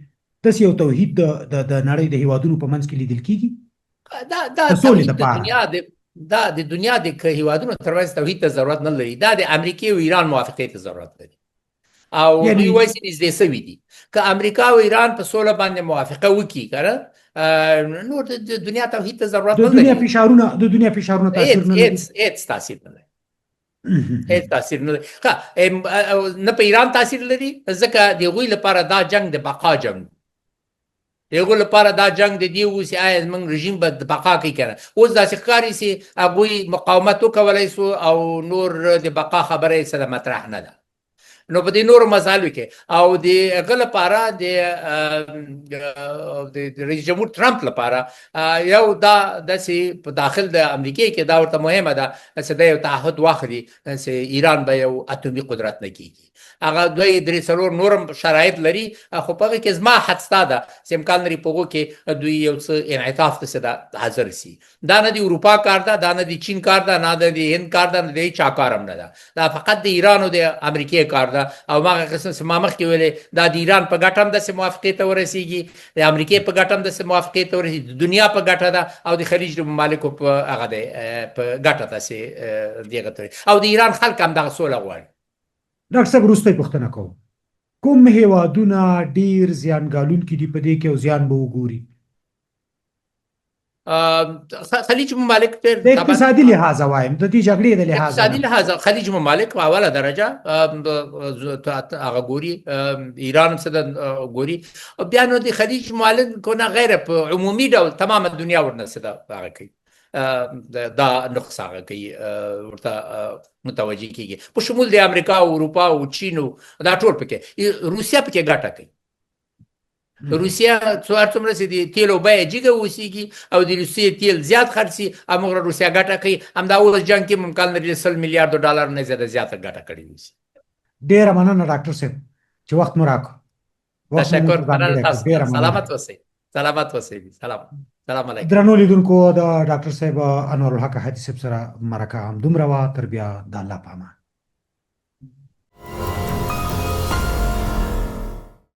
داسې یو توحید د نړۍ د هیوادونو په منځ کې لیدل کیږي. دا د دنیا د هیوادونو ترمنځ توحید ته ضرورت نه لري، دا د امریکې او ایران موافقې ته ضرورت لري، او دوی وایي چې نږدې سوي دي. که امریکا او ایران په سوله باندې موافقه وکړي کنه، نور د دنیا توحید ته ضرورت نه لري. د دنیا فشارونه تاثیر نه لري، هیڅ تاثیر نه لري، هیڅ تاثیر نه لري. نه په ایران تاثیر لري، ځکه د هغوی لپاره دا جنگ د بقا جنگ، دغه لپاره دا جنگ د دې و چې آیا زموږ رژیم به د بقا کوي کنه. اوس داسې ښکاري چې هغوی مقاومت وکولی سو او نور د بقا خبره یې سره مطرح نه ده. نو په دې نورو مسایلو کې او د هغه لپاره د رئیس جمهور ټرمپ لپاره یو دا داسې په داخل د امریکې کې دا ورته مهمه ده چې دا یو تعهد واخلي چې ایران به یو اتومي قدرت نه کیږي. هغه 2-3 نورم شرایط لري، خو په هغه کې زما حدستا ده چې امکان لري په هغو کې دوی یو څه انعطاف ته څه حاضر سي. دا نه د اروپا کار ده، دا نه د چین کار ده، نه د هند کار ده، نه د هیچا کار هم نه ده، دا فقط د ایران او د امریکې کار ده. او ما قسم چې ما مخکې ویلې دا د ایران په ګټه هم داسې موافقې ته ورسېږي، د امریکې په ګټه هم داسې موافقې ته ورسېږي، د دنیا په ګټه ده، او د خلیج د ممالکو په هغه دی په ګټه داسې دغه ته، او د ایران خلک هم دغه سوله غواړي. ډاکټر صاحب وروستی پوښتنه کوم، کوم هیوادونه ډیر زیانګالونکي دي په دې کې او زیان به وګوري؟ خلیج ممالک د اقتصادي لحاظ وایم، د دې جګړې د لحاظ اقتصادي لحاظ خلیج ممالک په اوله درجه هغه ګوري، ایران هم څه ګوري، بیا نو د خلیج ممالکو نه غیر په عمومي ډول تمامه دنیا ورنه څه هغه کوي، دا نقص هغه کوي، ورته متوجه کیږي، په شمول د امریکا او اروپا او چین دا ټول پکې، روسیه پکې ګټه کوي. روسیه څومره چې د تیلو بیه جګه وسیږي او د روسیې تیل زیات خرڅي، همغه روسیه ګټه کوي. همدا اوس جنګ کې ممکن لري 100 میلیارډ ډالر نه زیاته ګټه کړې وي. ډېره مننه ډاکټر صاحب چې وخت مو راکړ. تشکر، سلامت اوسئ. سلامت اوسئ. سلام علیکم. درنو لیدونکو، د ډاکټر صاحب انور الحق هادي صاحب سره مرکه هم دومره وه. تر بیا د الله په امان.